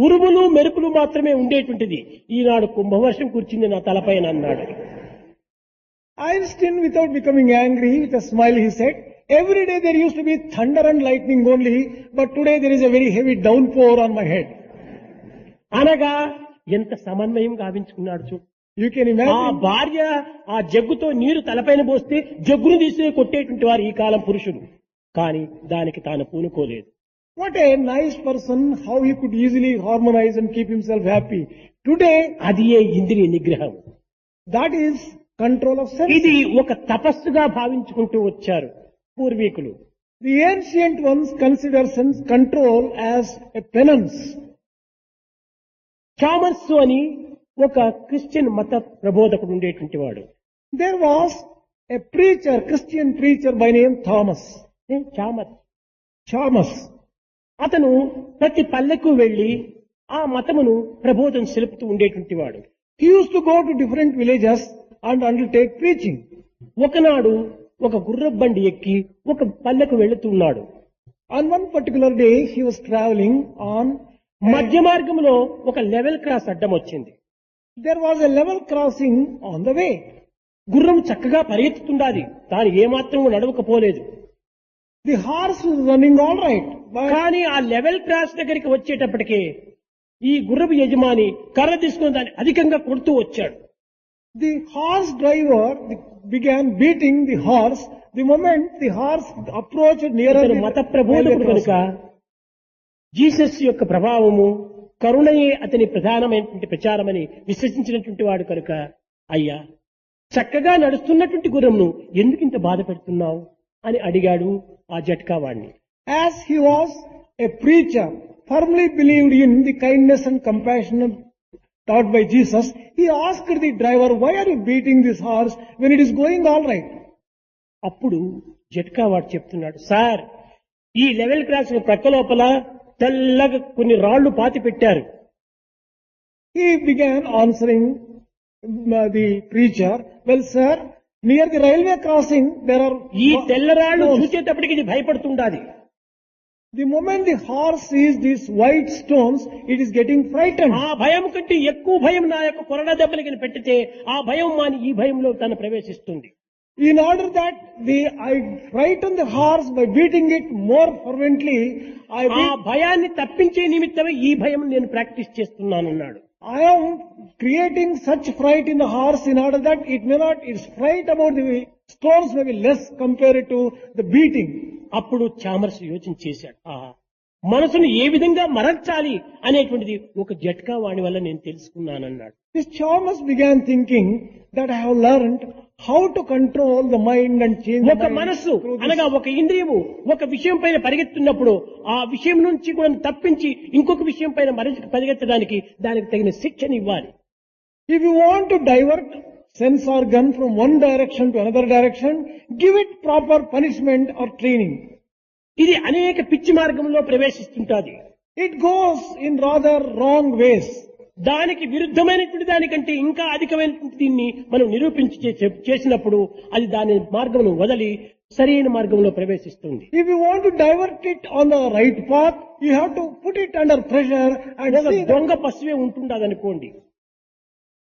ఉరుములు మెరుపులు మాత్రమే ఉండేటువంటిది, ఈనాడు కుంభవర్షం కూర్చుంది నా తలపైన అన్నాడు. Einstein, without becoming angry, with a smile, he said, every day there used to be thunder and lightning only, but today there is a very heavy downpour on my head. అనగా ఎంత సమన్వయం గావించుకున్నాడు చూడు. You can ఆ imagine. భార్య ఆ జగ్గుతో నీరు తలపైన పోస్తే జగ్గును తీసి కొట్టేటువంటి వారు ఈ కాలం పురుషులు. కానీ దానికి తాను పూనుకోలేదు. What a nice person, how he could easily harmonize and keep himself happy. Today, అది ఏ ఇంద్రియ నిగ్రహం. that is control of sense. ఇది ఒక తపస్సుగా భావించుకుంటూ వచ్చారు పూర్వీకులు. The ancient ones consider sense control as a penance. Chalmers అని ఒక క్రిస్టియన్ మత ప్రబోధకుడు ఉండేటువంటి వాడు. There was a preacher, Christian preacher by name Thomas. Chalmers. అతను ప్రతి పల్లెకు వెళ్లి ఆ మతమును ప్రబోధన సెలుపుతూ ఉండేటువంటి వాడు. He used to go to different villages and undertake preaching. ఒకనాడు ఒక గుర్రపు బండి ఎక్కి ఒక పల్లెకు వెళుతున్నాడు. On one particular day, he was traveling on. మధ్య మార్గంలో ఒక లెవెల్ క్రాస్ అడ్డం వచ్చింది. There was a level crossing on the way. గుర్రం చక్కగా పరిగెత్తుతుండాది, తాను ఏమాత్రం నడవకపోలేదు. The horse was running all right, but కానీ ఆ లెవెల్ క్రాస్ దగ్గరికి వచ్చేటప్పటికే ఈ గుర్రపు యజమాని కర్ర తీసుకుని దాన్ని అధికంగా కొడుతూ వచ్చాడు. the horse driver began beating the horse. The moment the horse approached nearer ఇతను మత ప్రబోధకుడు కనుక జీసస్ యొక్క ప్రభావము కరుణయే అతని ప్రధానమైనటువంటి ప్రచారమని విశ్వసించినటువంటి వాడు కనుక, అయ్యా చక్కగా నడుస్తున్నటువంటి గుర్రంను ఎందుకు ఇంత బాధ పెడుతున్నావు అని అడిగాడు ఆ జట్కా వాడిని. As he was a preacher, firmly believed in the kindness and compassion taught by Jesus, he asked the driver, why are you beating this horse when it is going all right? అప్పుడు జట్కా వాడు చెప్తున్నాడు, sir ఈ level cross ప్రక్క లోపల తెల్లగా కొన్ని రాళ్లు పాతి పెట్టారు. He began answering the preacher, well sir, near the railway crossing there are ఈ తెల్లరాళ్లు stones. చూసేటప్పటికి ఇది భయపడుతుండాది. The moment the horse sees these white stones, it is getting frightened. ఆ భయం కంటే ఎక్కువ భయం నా యొక్క కొరడా దెబ్బలకి పెట్టితే ఆ భయం మాని ఈ భయంలో తను ప్రవేశిస్తుంది. In order that I frighten the horse by beating it more fervently, ఆ భయాన్ని తప్పించే నిమిత్తమే ఈ భయం నేను practice చేస్తున్నానన్నాడు. I am creating such fright in the horse in order that its fright about the stones may be less compared to the beating. అప్పుడు Chalmers యోచన చేశాడు, మనసును ఏ విధంగా మరల్చాలి అనేటువంటిది ఒక జట్కా వాణి వల్ల నేను తెలుసుకున్నానన్నాడు. This Chalmers began thinking that I have learned how to control the mind and change the ఒక mind మనస్సు through this. అనగా ఒక ఇంద్రియము ఒక విషయం పైన పరిగెత్తున్నప్పుడు ఆ విషయం నుంచి కూడా తప్పించి ఇంకొక విషయం పైన పరిగెత్తడానికి దానికి తగిన శిక్షణ ఇవ్వాలి. If you want to divert sense organ from one direction to another direction, give it proper punishment or training. ఇది అనేక పిచ్చి మార్గంలో ప్రవేశిస్తుంటాది. It goes in rather wrong ways. దానికి విరుద్ధమైనటువంటి దానికంటే ఇంకా అధికమైనటువంటి దీన్ని మనం నిరూపించి చేసినప్పుడు అది దాని మార్గమును వదిలి సరైన మార్గంలో ప్రవేశిస్తుంది. If you want to divert it on the right path, you have to put it under pressure and see that దొంగ పశువే ఉంటుండదు అనుకోండి,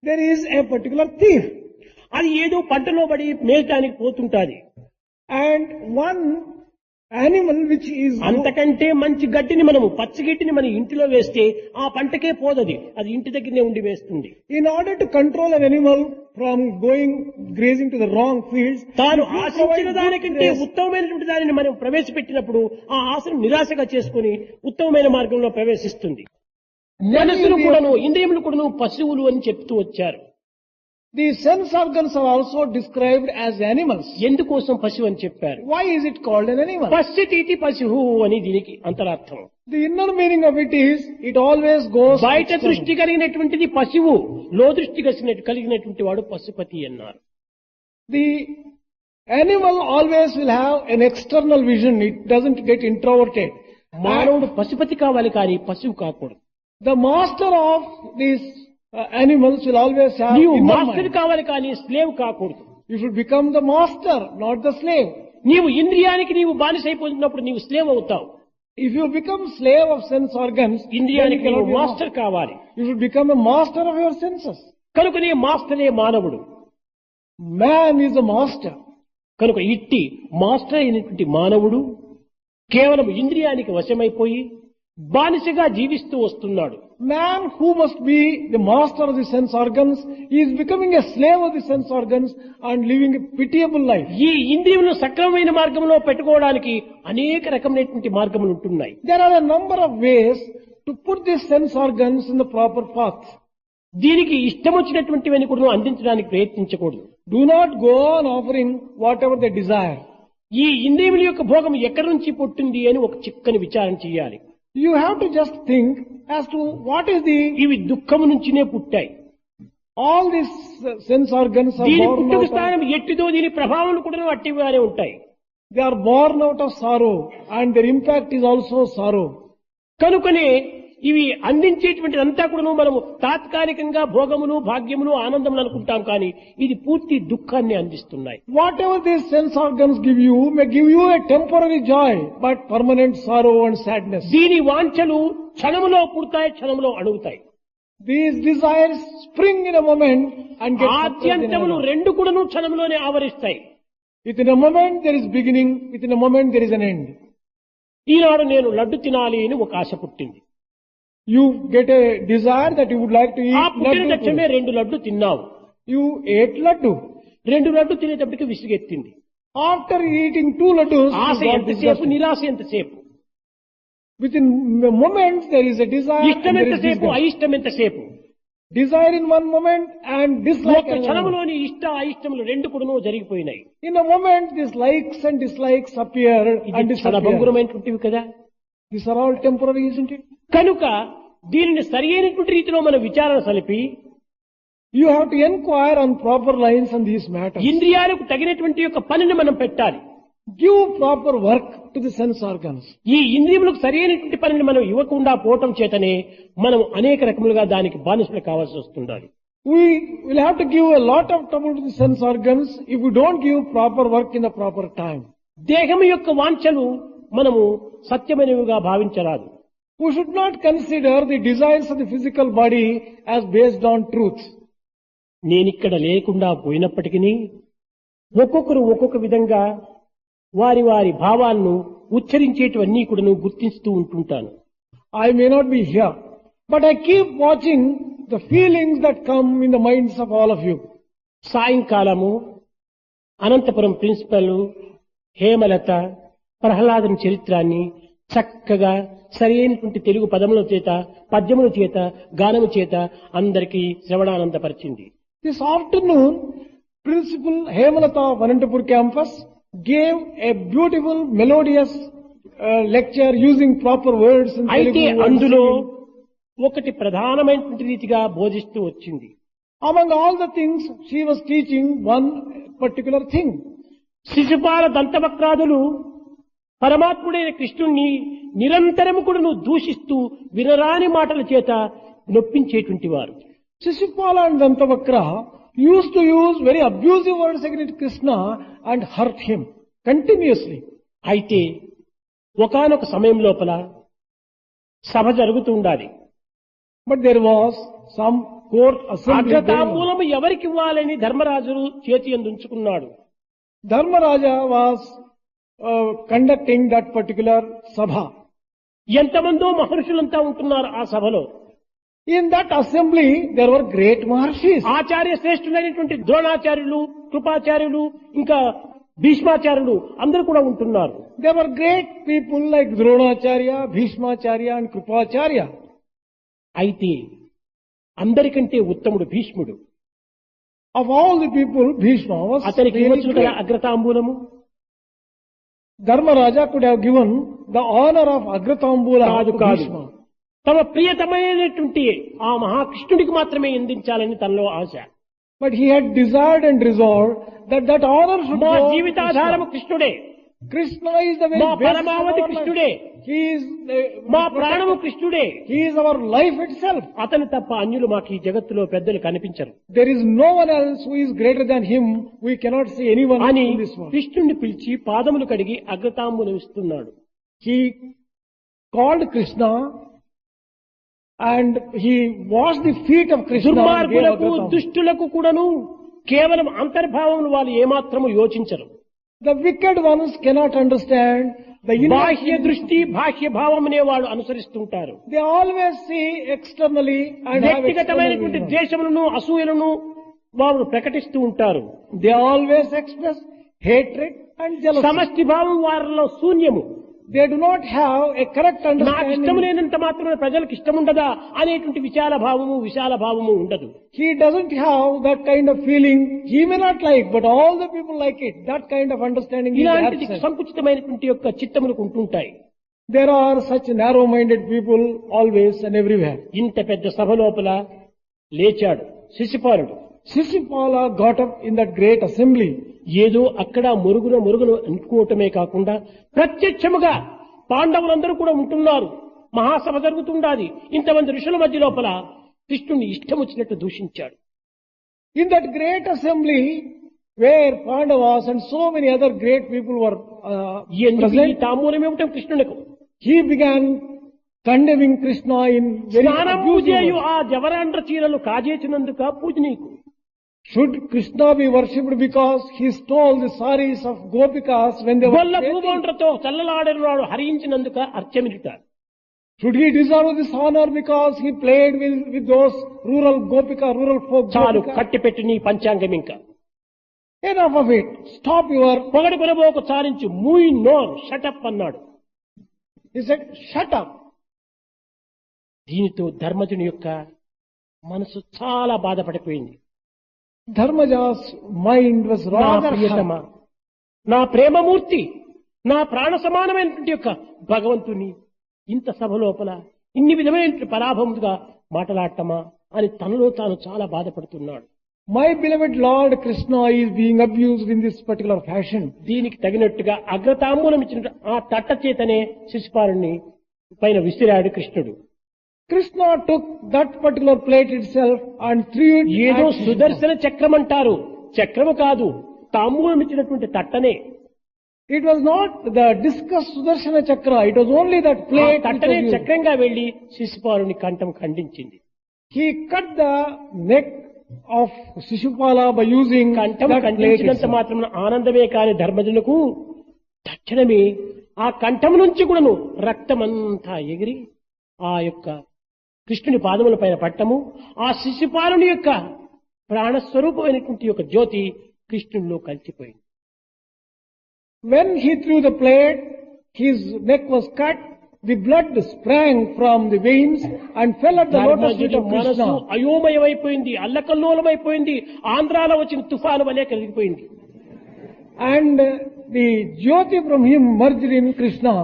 there is a particular thief అది ఏదో పంటలో పడి మేయటానికి పోతుంటాది. and one animal which is అంతకంటే మంచి గడ్డిని మనము పచ్చిగడ్డిని మన ఇంటిలో వేస్తే ఆ పంటకే పోదది, అది ఇంటి దగ్గరనే ఉండి వేస్తుంది. in order to control an animal from going grazing to the wrong fields, తాను if you ఆశించిన provide good దానికంటే grass, ఉత్తమమైనటువంటి దానిని మనం ప్రవేశపెట్టినప్పుడు ఆ ఆశను నిరాశగా చేసుకుని ఉత్తమమైన మార్గంలో ప్రవేశిస్తుంది. మనసును కూడాను ఇంద్రియములు కూడాను పశువులు అని చెప్తూ వచ్చారు. the sense organs are also described as animals. ఎందుకోసం పశువు అని చెప్పారు? Why is it called an animal? పశ్యతీతి పశువు అని దీనికి అంతరార్థం. The inner meaning of it is, it always goes బయట external. దృష్టి కలిగినటువంటిది పశువు, లో దృష్టి కలిగినటువంటి వాడు పశుపతి అన్నారు. The animal always will have an external vision. It doesn't get introverted. మానవుడు పశుపతి కావాలి కానీ పశువు కాకూడదు. The master of these animals will always have నీవు inner మాస్టర్ mind. కావాలి కానీ స్లేవ్ కాకూడదు. You should become the master, not the slave. నీవు ఇంద్రియానికి నీవు బానిసైపోతున్నప్పుడు నీవు స్లేవ్ అవుతావు. If you become slave of sense organs, then you ఇంద్రియానికి cannot నీవు be a master కావాలి. You should become a master of your senses. కనుక నీ మాస్టరే మానవుడు. Man is a master. కనుక ఇట్టి మాస్టర్ అయినటువంటి మానవుడు కేవలం ఇంద్రియానికి వశమైపోయి బానిసగా జీవిస్తూ వస్తున్నాడు. Man who must be the master of the sense organs is becoming a slave of the sense organs and living a pitiable life. ఈ ఇంద్రియములను సక్రమమైన మార్గంలో పెట్టుకోవడానికి అనేక రకమైనటువంటి మార్గములు ఉంటున్నాయి. There are a number of ways to put these sense organs in the proper path. దీనికి ఇష్టం వచ్చినటువంటివన్నీ కూడా అందించడానికి ప్రయత్నించకూడదు. Do not go on offering whatever they desire. ఈ ఇంద్రియముల యొక్క భోగం ఎక్కడి నుంచి పుట్టింది అని ఒక చిక్కని విచారణ చేయాలి. You have to just think as to what is the... ఇవి దుఃఖము నుంచినే పుట్టాయి. All these sense organs are దీని born పుట్టుక out of... స్థానం ఎట్టిదో దీని ప్రభావం కూడా అట్టిగానే ఉంటాయి. They are born out of sorrow and their impact is also sorrow. కనుకనే ఇవి అందించేటువంటి అంతా కూడా మనము తాత్కాలికంగా భోగములు భాగ్యములు ఆనందములు అనుకుంటాం కానీ ఇది పూర్తి దుఃఖాన్ని అందిస్తున్నాయి. Whatever these sense organs give you may give you a temporary joy, but permanent sorrow and sadness. దీని వాంఛలు క్షణములో పుడతాయి, క్షణములో అణుగుతాయి. These desires spring in a moment and get suppressed in ఆద్యంతములు another. రెండు కూడాను క్షణములోనే ఆవరిస్తాయి. Within a moment there is beginning, within a moment there is an end. ఈనాడు నేను లడ్డు తినాలి అని ఒక ఆశ పుట్టింది. You get a desire that you would like to ఆ eat పుట్టిన laddu. తక్షణమే 2 లడ్డు తిన్నావు. You ate laddu. 2 laddu తినేటప్పటికి విసుగెత్తింది. After eating 2 laddus, Asha you got ఎంతసేపు, disgusted. నిరాశ ఎంతసేపు, Within a moment there is a desire ఇష్టం and there is ఎంతసేపు, disgust. అయిష్టం ఎంతసేపు. Desire in one moment and dislike ఒక in another. క్షణంలోని ఇష్ట అయిష్టములు రెండు కూడాను జరిగిపోయినాయి. In a moment these likes and dislikes appear and ఇది disappear. క్షణభంగురమైనటువంటివి కదా. These are all temporary, isn't it? కనుక దీనిని సరి అయినటువంటి రీతిలో మనం విచారణ సలిపి You have to inquire on proper lines on these matters. ఇంద్రియాలకు తగినటువంటి యొక్క పనిని మనం పెట్టాలి. Give proper work to the sense organs. ఈ ఇంద్రియములకు సరి అయినటువంటి పనిని మనం ఇవ్వకుండా పోవటం చేతనే మనం అనేక రకములుగా దానికి బానిసలు కావాల్సి వస్తుండాలి. We will have to give a lot of trouble to the sense organs if we don't give proper work in the proper time. దేహం యొక్క వాంఛలు మనము సత్యమైనవిగా భావించరాదు. We should not consider the desires of the physical body as based on truth. నేనిక్కడ లేకుండా పోయినప్పటికీ ఒక్కొక్కరు ఒక్కొక్క విధంగా వారి వారి భావాలను ఉచ్చరించేటివన్నీ కూడా గుర్తిస్తూ ఉంటుంటాను. I may not be here, but I keep watching the feelings that come in the minds of all of you. సాయంకాలము అనంతపురం ప్రిన్సిపల్ హేమలత ప్రహ్లాదుని చరిత్రాన్ని చక్కగా సరైనటువంటి తెలుగు పదముల చేత పద్యముల చేత గానము చేత అందరికీ శ్రవణానందపరిచింది. This afternoon, Principal Hemalata of Anantapur campus gave a beautiful melodious lecture using proper words in అయితే Telugu. అందులో ఒకటి ప్రధానమైనటువంటి రీతిగా బోధిస్తూ వచ్చింది. Among all the things, she was teaching one particular thing. Shishupala దంతవక్రాదులు పరమాత్ముడైన కృష్ణుణ్ణి నిరంతరము కూడా దూషిస్తూ వినరాని మాటల చేత నొప్పించేటువంటి వారు. Shishupala and Dantavakra used to use very abusive words against Krishna and hurt him continuously. అయితే ఒకానొక సమయం లోపల సభ జరుగుతూ ఉండాలి. But there was some court assembly going on. అగ్రతాంబూలము ఎవరికి ఇవ్వాలని ధర్మరాజు చేతి యందు ఉంచుకున్నాడు. Dharmaraja was conducting that particular sabha. ఎంతమందో మహర్షులంతా ఉంటున్నారు ఆ సభలో. In that assembly, there were great Maharshis. ఆచార్య శ్రేష్ఠులైనటువంటి ద్రోణాచార్యులు, కృపాచార్యులు, ఇంకా భీష్మాచార్యులు అందరూ కూడా ఉంటున్నారు. There were great people like Dronacharya, Bhishmacharya and Krupacharya. అయితే అందరికంటే ఉత్తముడు భీష్ముడు. Of all the people, Bhishma was అతనికి really ఇవ్వచ్చు కదా great. అగ్రతాంబూలము. Dharmaraja could have given the honor of Agratambula కాదు to కాదు, Bhishma. తమ ప్రియతమైనటువంటి ఆ మహాకృష్ణుడికి మాత్రమే అందించాలని తనలో ఆశ. But he had desired and resolved that honor should మా go to జీవితాధారము కృష్ణుడే, Krishna is the very మా best of పరమావధి our కృష్ణుడే, life. He is మా ప్రాణము కృష్ణుడే. He is our life itself. అతను తప్ప అన్యులు మాకు ఈ జగత్తులో పెద్దలు కనిపించరు There is no one else who is greater than him. We cannot see anyone అని in this world. కృష్ణుడిని పిలిచి పాదములు కడిగి అగ్రతాంబూలం ఇస్తున్నాడు. He called Krishna and he washed the feet of Krishna. and gave దుర్మార్గులకు Agratambula. దుష్టులకు కూడాను కేవలం అంతర్భావములు వాళ్ళు ఏమాత్రము యోచించరు. The wicked ones cannot understand the inner. బాహ్య దృష్టి బాహ్య భావం అనే వాళ్ళు అనుసరిస్తుంటారు. They always see externally and have external వ్యక్తిగతమైనటువంటి vision. ద్వేషములను అసూయలను వారు ప్రకటిస్తూ ఉంటారు. They always express hatred and jealousy. సమష్టి భావం వారిలో శూన్యము. They do not have a correct నాకు ఇష్టం understanding. లేనంత మాత్రమే ప్రజలకు ఇష్టం ఉండదా అనేటువంటి విశాల భావము ఉండదు. He doesn't have that kind of feeling. He may not like, but all the people like it. That kind of understanding is ఇలాంటి absent. సంకుచితమైనటువంటి యొక్క చిత్తములకు ఉంటుంటాయి. There are such narrow-minded people always and everywhere. ఇంత పెద్ద సభ లోపల లేచాడు శిశుపాలుడు. Shishupala got up in that great assembly. ఏదో అక్కడ మురుగును అనుకోవటమే కాకుండా ప్రత్యక్షముగా పాండవులందరూ కూడా ఉంటున్నారు. మహాసభ జరుగుతుండాది. ఇంతమంది ఋషుల మధ్య లోపల కృష్ణుని ఇష్టం వచ్చినట్టు దూషించాడు. In that great assembly where Pandavas and so many other great people were ఎందుకు ఈ present, తాంబూలం ఇవ్వటం కృష్ణునికి? he began condemning Krishna in very స్నానం abusive పూజయు words. ఆ జవరాండ్ర చీరలు కాజేసినందుక పూజ నీకు. Should Krishna be worshipped because he stole the saris of Gopikas when they were Golla bathing? భూమౌండ్రతో చల్లలాడినాడు హరించినందుక అర్చమిట. Should he deserve this honor because he played with those rural folk చాలు Gopika? కట్టి పెట్టి నీ పంచాంగం ఇంకా Enough of it. Stop your... పొగడి కొనబోకు చాలించు మూయి నోర్ షటప్ అన్నాడు. He said, shut up. దీనితో ధర్మజుని యొక్క మనసు చాలా బాధపడిపోయింది. Dharmaja's mind was నా rather ప్రియతమ, hurt. నా ప్రేమమూర్తి, నా ప్రాణ సమానమైనటువంటి యొక్క భగవంతుని ఇంత సభ లోపల ఇన్ని విధమైన పరాభముగా మాట్లాడటమా అని తనలో తాను చాలా బాధపడుతున్నాడు. My beloved Lord Krishna is being abused in this particular fashion. దీనికి తగినట్టుగా అగ్రతాంబూలం ఇచ్చిన ఆ తట్ట చేతనే శిశుపాలుని పైన విసిరాడు కృష్ణుడు. Krishna took that particular plate itself and threw it ఏదో at Krishna. సుదర్శన చక్రం అంటారు, చక్రము కాదు, తాంబూలం ఇచ్చినటువంటి తట్టనే. It was not the discus Sudarshana Chakra, it was only that ఆ plate. which తట్టనే was used. చక్రంగా వెళ్లి శిశుపాలుని కంఠం ఖండించింది. He cut the neck of Shishupala by using కంఠం that plate ఖండించినంత itself. మాత్రం ఆనందమే కాని ధర్మజులకు తక్షణమే ఆ కంఠం నుంచి కూడాను రక్తమంతా ఎగిరి ఆ యొక్క కృష్ణుని పాదముల పైన పట్టము, ఆ శిశుపాలుని యొక్క ప్రాణస్వరూపమైనటువంటి యొక్క జ్యోతి కృష్ణునిలో కలిసిపోయింది. When he threw the plate, his neck was cut, the blood sprang from the veins and fell at the lotus feet ధర్మజుడి of మనసు Krishna. అయోమయమైపోయింది, అల్లకల్లోలమైపోయింది, ఆంధ్రాలో వచ్చిన తుఫాను వలె కలిగిపోయింది. And the Jyoti from him merged in Krishna.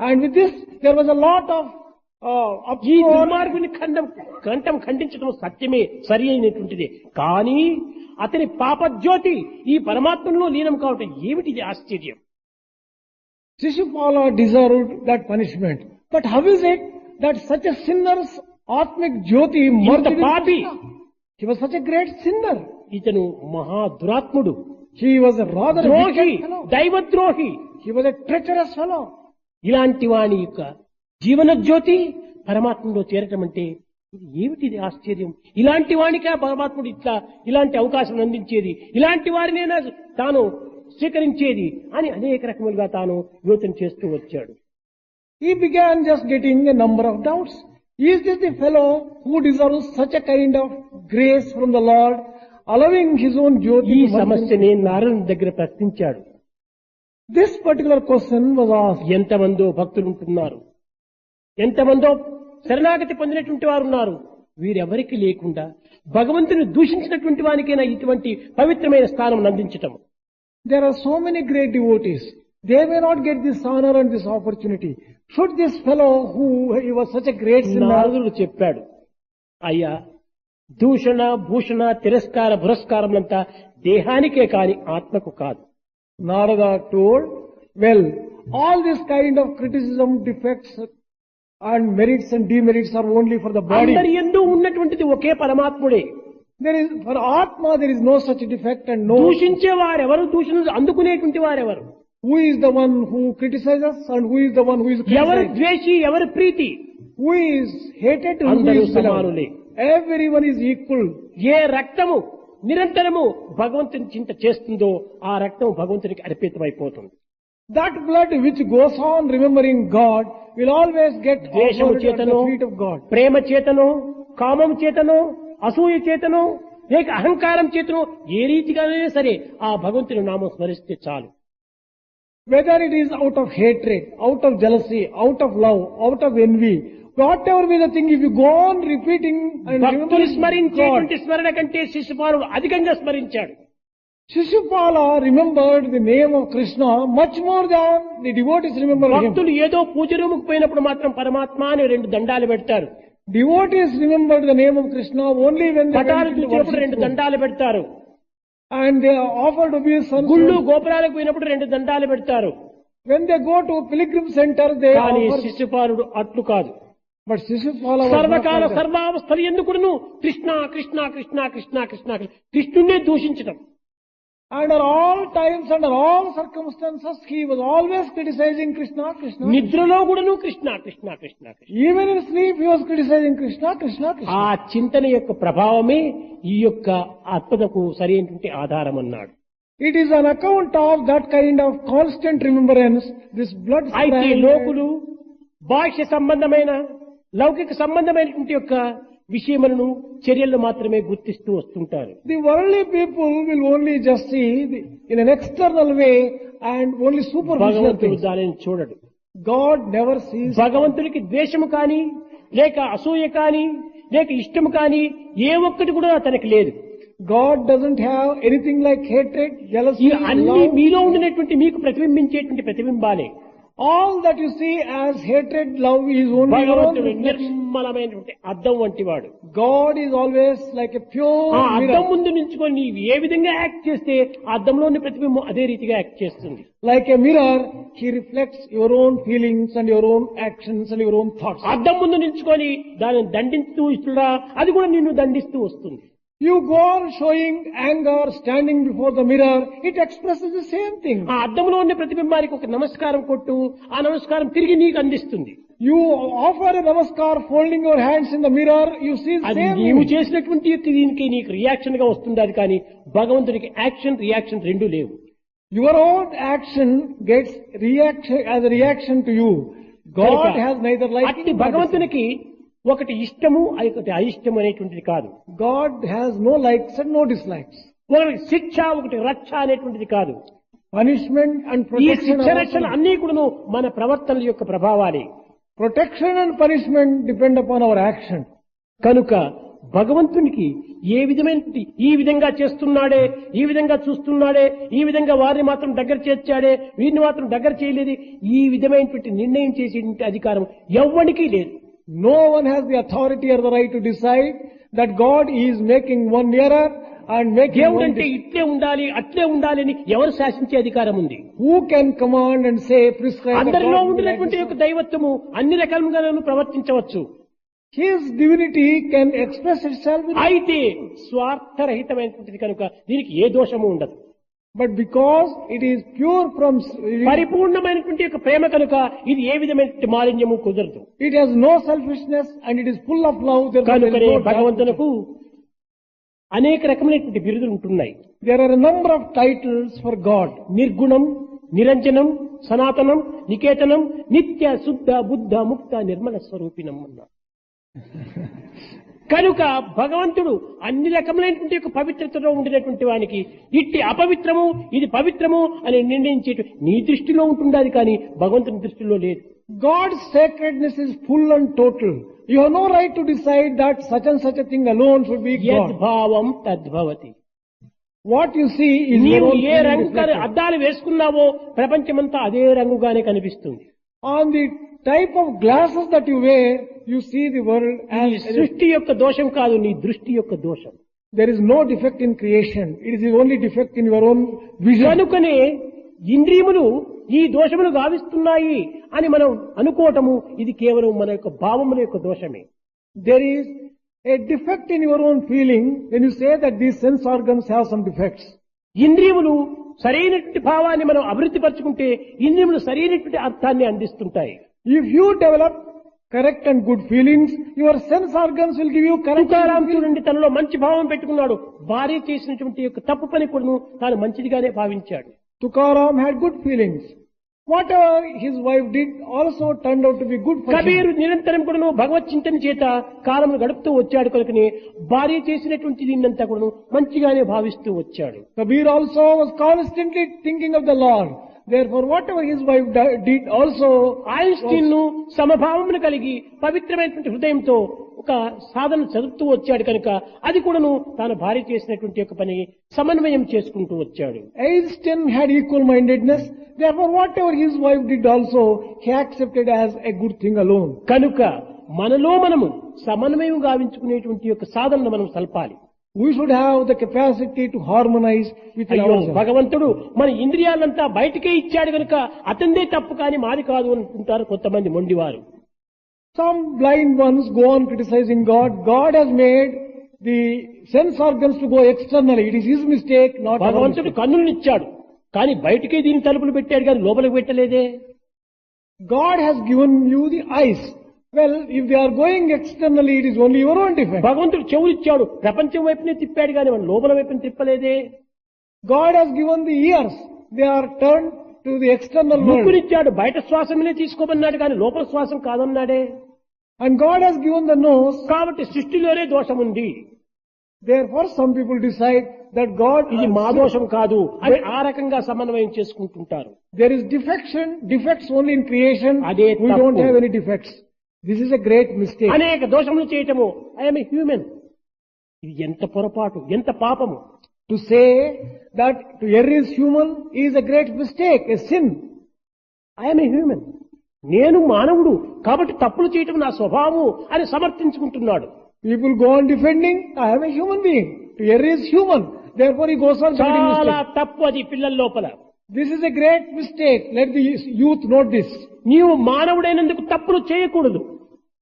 And with this, there was a lot of ఈ uproar. దుర్మార్గుని కంఠం ఖండించడం సత్యమే, సరి అయినటువంటిది. కానీ అతని పాపజ్యోతి ఈ పరమాత్మలో లీనం కావటం ఏమిటిది ఆశ్చర్యం. Shishupala deserved that punishment. But how is it that such a sinner's Atmic Jyoti ఇంత merged with పాపి, Krishna. He was such a great sinner. ఇతను మహా దురాత్ముడు, He was a rather ద్రోహి, wicked fellow. దైవద్రోహి. He was a treacherous fellow. ఇలాంటి వాని యొక్క జీవన జ్యోతి పరమాత్మలో చేరటం అంటే ఇది ఏమిటిది ఆశ్చర్యం. ఇలాంటి వానికే పరమాత్ముడు ఇలాంటి అవకాశం అందించేది, ఇలాంటి వారినైనా తాను స్వీకరించేది అని అనేక రకములుగా తాను యోచన చేస్తూ వచ్చాడు. He began just getting a number of doubts. Is this the fellow who deserves such a kind of grace from the Lord, allowing his own ఈ Jyoti to merge in? సమస్యని నారదుని దగ్గర ప్రశ్నించాడు. This particular question was asked. ఎంతమందో భక్తులు ఉంటున్నారు, ఎంతమందో శరణాగతి పొందినటువంటి వారు ఉన్నారు. వీరెవరికి లేకుండా భగవంతుని దూషించినటువంటి వానికైనా ఇటువంటి పవిత్రమైన స్థానం అందించటం. There are so many great devotees. They may not get this honor and this opportunity. Should this fellow who he was such a great sinner, నారదుడు చెప్పాడు, అయ్యా దూషణ భూషణ తిరస్కార పురస్కారములంతా దేహానికే కాని ఆత్మకు కాదు. Narada told, well, all this kind of criticism, defects and merits and demerits are only for the body. అందరి యందు ఉన్నటువంటిది ఒకే పరమాత్ముడే. There is, for Atma there is no such defect and no, దూషించే వారెవరు, దూషణ అందుకునేటువంటి వారెవరు, who is the one who criticizes and who is the one who is ఎవరు criticized. ద్వేషి, ఎవరు ప్రీతి, Who is hated and who అందరూ is beloved. సమానులే. Everyone is equal. ఏ రక్తము నిరంతరము భగవంతుని చింత చేస్తుందో ఆ రక్తం భగవంతునికి అర్పితమైపోతుంది. That blood which goes on remembering God will always get ద్వేషము offered at చేతనో, the feet of God. ప్రేమ చేతనో, కామం చేతనో, అసూయ చేతనో, లేక అహంకారం చేతనో ఏ రీతిగానే సరే ఆ భగవంతుని నామం స్మరిస్తే చాలు. Whether it is out of hatred, out of jealousy, out of love, out of envy, whatever be the thing, if you go on repeating and భక్తులు remembering God, స్మరించేటువంటి స్మరణ కంటే శిశుపాలుడు అధికంగా స్మరించాడు. Shishupala remembered the name of Krishna much more than the devotees remember him. భక్తులు ఏదో పూజ రూముకు పోయినప్పుడు మాత్రం పరమాత్మ అని 2 దండాలు పెడతారు. Devotees remembered the name of Krishna only when they పటాలు went to చూసినప్పుడు 2 worship him. దండాలు పెడతారు. And they offered obeisance. గుళ్ళు గోపురాలకు పోయినప్పుడు 2 దండాలు పెడతారు. When they go to pilgrim center, they కానీ offer. శిశుపాలుడు అట్లు కాదు. But Shishupala was not సర్వకాల like that. సర్వావస్థలు ఎందుకును కృష్ణ కృష్ణ కృష్ణ కృష్ణ కృష్ణ కృష్ణునే దూషించడం. Under all times, under all circumstances, he was always criticizing Krishna, Krishna. నిద్రలో కూడాను Krishna Krishna Krishna Krishna. Even in sleep, he was criticizing Krishna, Krishna, Krishna. ఆ చింతన యొక్క ప్రభావమే ఈ యొక్క ఆత్మకు సరైనటువంటి ఆధారం అన్నాడు. It is on account of that kind of constant remembrance, this blood అయితే strand. లోకులు బాహ్య సంబంధమైన లౌకిక సంబంధమైనటువంటి యొక్క విషయములను చర్యలను మాత్రమే గుర్తిస్తూ వస్తుంటారు. The worldly people will only just see in an external way and only superficial భగవంతుడు things. దానిని చూడడు. God never sees. భగవంతుడికి ద్వేషము కాని, లేక అసూయ కాని, లేక ఇష్టము కాని ఏ ఒక్కటి కూడా తనకి లేదు. God doesn't have anything like hatred, jealousy, ఈ అన్ని love. మీలో ఉండినటువంటి మీకు ప్రతిబింబించేటువంటి ప్రతిబింబాలే. All that you see as hatred, love is only your own భగవంతుడు reflection. నిర్మలమైనటువంటి అద్దం వంటి వాడు. God is always like a ఆ pure అద్దం mirror. ముందు నిల్చుకొని నీవు ఏ విధంగా యాక్ట్ చేస్తే ఆ అద్దంలోని ప్రతిబింబం అదే రీతిగా యాక్ట్ చేస్తుంది. Like a mirror, he reflects your own feelings and your own actions and your own thoughts. అద్దం ముందు నిల్చుకొని దానిని దండిస్తూ ఇస్తున్నా అది కూడా నిన్ను దండిస్తూ వస్తుంది. You go on showing anger, standing before the mirror, it expresses the same thing. ఆ అద్దంలో ఉన్న ప్రతిబింబానికి ఒక నమస్కారం కొట్టు, ఆ నమస్కారం తిరిగి నీకు అందిస్తుంది. You offer a namaskar, folding your hands in the mirror, you see the అది same నీవు image. చేసినటువంటి దీనికి నీకు రియాక్షన్ గా వస్తుంది. అది కానీ భగవంతుడికి యాక్షన్ రియాక్షన్ రెండు లేవు. Your own action gets reaction as a reaction to you. God కనుక has neither liking అట్టి nor భగవంతునికి ఒకటి ఇష్టము ఒకటి అయిష్టము అనేటువంటిది కాదు. dislike. God has no likes and no dislikes. ఒకటి శిక్ష ఒకటి రక్ష అనేటువంటిది కాదు. Punishment and ఈ protection శిక్ష are రక్షణ also- అన్ని కూడాను మన ప్రవర్తనల యొక్క ప్రభావాలే. Protection and punishment depend upon our action. కనుక భగవంతునికి ఏ విధమైనటువంటి ఈ విధంగా చేస్తున్నాడే, ఈ విధంగా చూస్తున్నాడే, ఈ విధంగా వారిని మాత్రం దగ్గర చేర్చాడే, వీరిని మాత్రం దగ్గర చేయలేదు, ఈ విధమైనటువంటి నిర్ణయం చేసేటువంటి అధికారం ఎవ్వడికి లేదు. No one has the authority or the right to decide that God is making one nearer and making దేవుడు one అంటే distant. ఇట్లే ఉండాలి అట్లే ఉండాలి అని ఎవరు శాసించే అధికారం ఉంది? Who can command and say, prescribe that అందరిలో God will be like ఉండినటువంటి this యొక్క one? దైవత్వము అన్ని రకాలుగా ప్రవర్తించవచ్చు. His divinity can express itself in అయితే స్వార్థరహితమైనటువంటిది కనుక దీనికి ఏ దోషము ఉండదు. but because it is pure from పరిపూర్ణమైనటువంటి యొక్క ప్రేమ కనుక ఇది ఏ విధమైన మాలిన్యము కుదరదు. it has no selfishness and it is full of love. కనుకనే భగవంతునకు అనేక రకమైనటువంటి బిరుదులు ఉంటున్నాయి. There are a number of titles for God. నిర్గుణం, నిరంజనం, సనాతనం, నికేతనం, నిత్య శుద్ధ బుద్ధ ముక్త నిర్మల స్వరూపిణం అన్న. కనుక భగవంతుడు అన్ని రకములైనటువంటి యొక్క పవిత్రతలో ఉండినటువంటి వానికి ఇట్టి అపవిత్రము ఇది పవిత్రము అని నిర్ణయించేట నీ దృష్టిలో ఉంటుండాలి కానీ భగవంతుని దృష్టిలో లేదు. God's sacredness is full and total. You have no right to decide that such and such a thing alone should be God. యద్భావం తద్భవతి. What you see is నీవు your own ఏ feeling రంగు reflected. అద్దాలు వేసుకున్నావో ప్రపంచమంతా అదే రంగుగానే కనిపిస్తుంది. On the type of glasses that you wear, you see the world ఈ as సృష్టి యొక్క దోషం కాదు, నీ దృష్టి యొక్క దోషం. there is no defect in creation. It is the only defect in your own vision. కనుకనే ఇంద్రియములు ఈ దోషములు గావిస్తున్నాయి అని మనం అనుకోవటము ఇది కేవలం మన యొక్క భావముల యొక్క దోషమే. There is a defect in your own feeling when you say that these sense organs have some defects. ఇంద్రియములు సరైనటువంటి భావాన్ని మనం అభివృద్ధి పరచుకుంటే ఇంద్రియములు సరైనటువంటి అర్థాన్ని అందిస్తుంటాయి. If you develop correct and good feelings, your sense organs will give you correct and good Tukaram feelings. చూడండి, తనలో మంచి భావం పెట్టుకున్నాడు. భార్య చేసినటువంటి యొక్క తప్పు పని కూడా తాను మంచిదిగానే భావించాడు. Tukaram had good feelings. Whatever his wife did also turned out to be good for him. Kabir నిరంతరం కూడా భగవత్ చింతన చేత కాలమును గడుపుతూ వచ్చాడు కనుకనే భార్య చేసినటువంటి దీన్నంతా కూడా మంచిగానే భావిస్తూ వచ్చాడు. Kabir also was constantly thinking of the Lord. Therefore, whatever his wife did also, Einstein ను సమభావమును కలిగి పవిత్రమైనటువంటి హృదయంతో ఒక సాధన చదువుతూ వచ్చాడు కనుక అది కూడాను తాను భార్య చేసినటువంటి యొక్క పని సమన్వయం చేసుకుంటూ వచ్చాడు. Einstein had equal-mindedness. Therefore, whatever his wife did also, he accepted as a good thing alone. కనుక మనలో మనము సమన్వయం గావించుకునేటువంటి యొక్క సాధనను మనం సల్పాలి. We should have the capacity to harmonize with అయ్యో ourselves. భగవంతుడు మన ఇంద్రియాలంతా బయటకే ఇచ్చాడు కనుక అతందే తప్పు కాని మాది కాదు అనుకుంటారు కొంతమంది మొండివారు. Some blind ones go on criticizing God. God has made the sense organs to go externally. It is his mistake, not our భగవంతుడు mistake. కన్నులను ఇచ్చాడు కానీ బయటకే దీని తలుపులు పెట్టాడు కానీ లోపలికి పెట్టలేదే. God has given you the eyes. Well, if they are going externally, it is only your own defect. భగవంతుడు చెవులు ఇచ్చాడు ప్రపంచం వైపునే తిప్పాడు కానీ మన లోపల వైపుని తిప్పలేదే. God has given the ears. They are turned to the external world. ముక్కునిచ్చాడు బయట శ్వాసమునే తీసుకోమన్నాడు కానీ లోపల శ్వాసం కాదన్నాడే. And God has given the nose. కాబట్టి సృష్టిలోనే దోషం ఉంది, Therefore, some people decide that God ఇది మా దోషం కాదు అని ఆ రకంగా సమన్వయం చేసుకుంటుంటారు. there is defects only in creation. అదే We తప్పు. don't have any defects. This is a great mistake. అనేక దోషములు చేయటము ఐఎమ్ ఏ హ్యూమన్, ఇది ఎంత పొరపాటు, ఎంత పాపము. To say that to err is human is a great mistake, a sin. I'm a human, నేను మానవుడు కాబట్టి తప్పులు చేయటం నా స్వభావము అని సమర్థించుకుంటున్నాడు. People go on defending, I am a human being. To err is human. Therefore he goes on committing చాలా mistakes. తప్పు అది పిల్లల లోపల. This is a great mistake. Let the youth note this. నీవు మానవుడైనందుకు తప్పులు చేయకూడదు.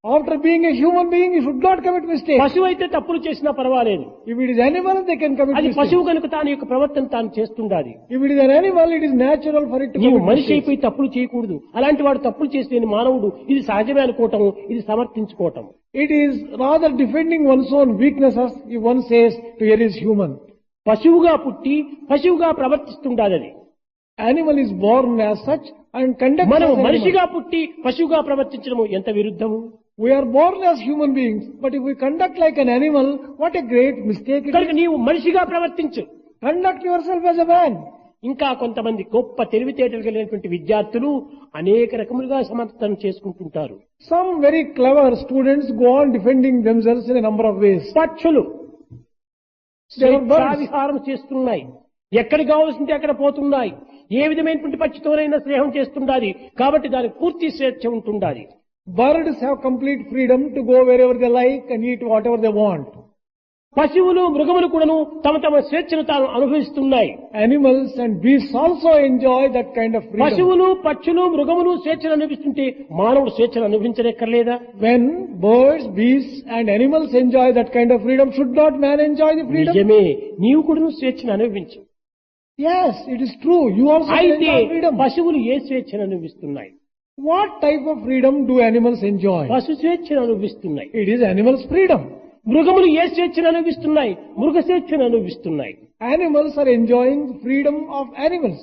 After being a human being, you should not commit mistakes. పశువు అయితే తప్పులు చేసినా పర్వాలేదు. If it is animal, they can commit అది mistakes. పశువు కనుక తాను యొక్క ప్రవర్తన తాను చేస్తుండాలి. If it is an animal, it is natural for it to నీవు commit మనిషి mistakes. అయిపోయి తప్పులు చేయకూడదు. అలాంటి వాడు తప్పులు చేస్తే మానవుడు ఇది సహజమే అనుకోవటం, ఇది సమర్థించుకోవటం. It is rather defending one's own weaknesses if one says to err is human. పశువుగా పుట్టి పశువుగా ప్రవర్తిస్తుండాలి అది. Animal is born as such and conducts మనం as animal. మనిషిగా పుట్టి పశువుగా ప్రవర్తించడం ఎంత విరుద్ధము. We are born as human beings, but if we conduct like an animal, what a great mistake it కనుక is. నీవు మనిషిగా ప్రవర్తించు. Conduct yourself as a man. ఇంకా కొంతమంది గొప్ప తెలివితేటలు కలిగినటువంటి విద్యార్థులు అనేక రకములుగా సమర్థన చేసుకుంటుంటారు. Some very clever students go on defending themselves in a number of ways. పక్షులు They are birds. విహారం చేస్తున్నాయి, ఎక్కడికి కావాల్సింటే అక్కడ పోతున్నాయి. ఏ విధమైనటువంటి పక్షితోనైనా స్నేహం చేస్తుండాలి కాబట్టి దానికి పూర్తి స్వేచ్ఛ ఉంటుండాలి. Birds have complete freedom to go wherever they like and eat whatever they want. పశువులు మృగములు కూడాను తమ తమ స్వేచ్ఛను తాను అనుభవిస్తున్నాయి. Animals and beasts also enjoy that kind of freedom. పశువులు పక్షులు మృగములు స్వేచ్ఛను అనుభవిస్తుంటే మానవుడు స్వేచ్ఛను అనుభవించలేక్కర్లేదా? When birds, beasts and animals enjoy that kind of freedom, should not man enjoy the freedom? నిజమే, నీవు కూడా స్వేచ్ఛను అనుభవించు. Yes, it is true. You also అయితే enjoy freedom. పశువులు ఏ స్వేచ్ఛను అనుభవిస్తున్నాయి? What type of freedom do animals enjoy? పశు స్వేచ్ఛను అనుభవిస్తున్నాయి. It is animals' freedom. మృగములు ఏ స్వేచ్ఛను అనుభవిస్తున్నాయి? మృగ స్వేచ్ఛను అనుభవిస్తున్నాయి. Animals are enjoying the freedom of animals.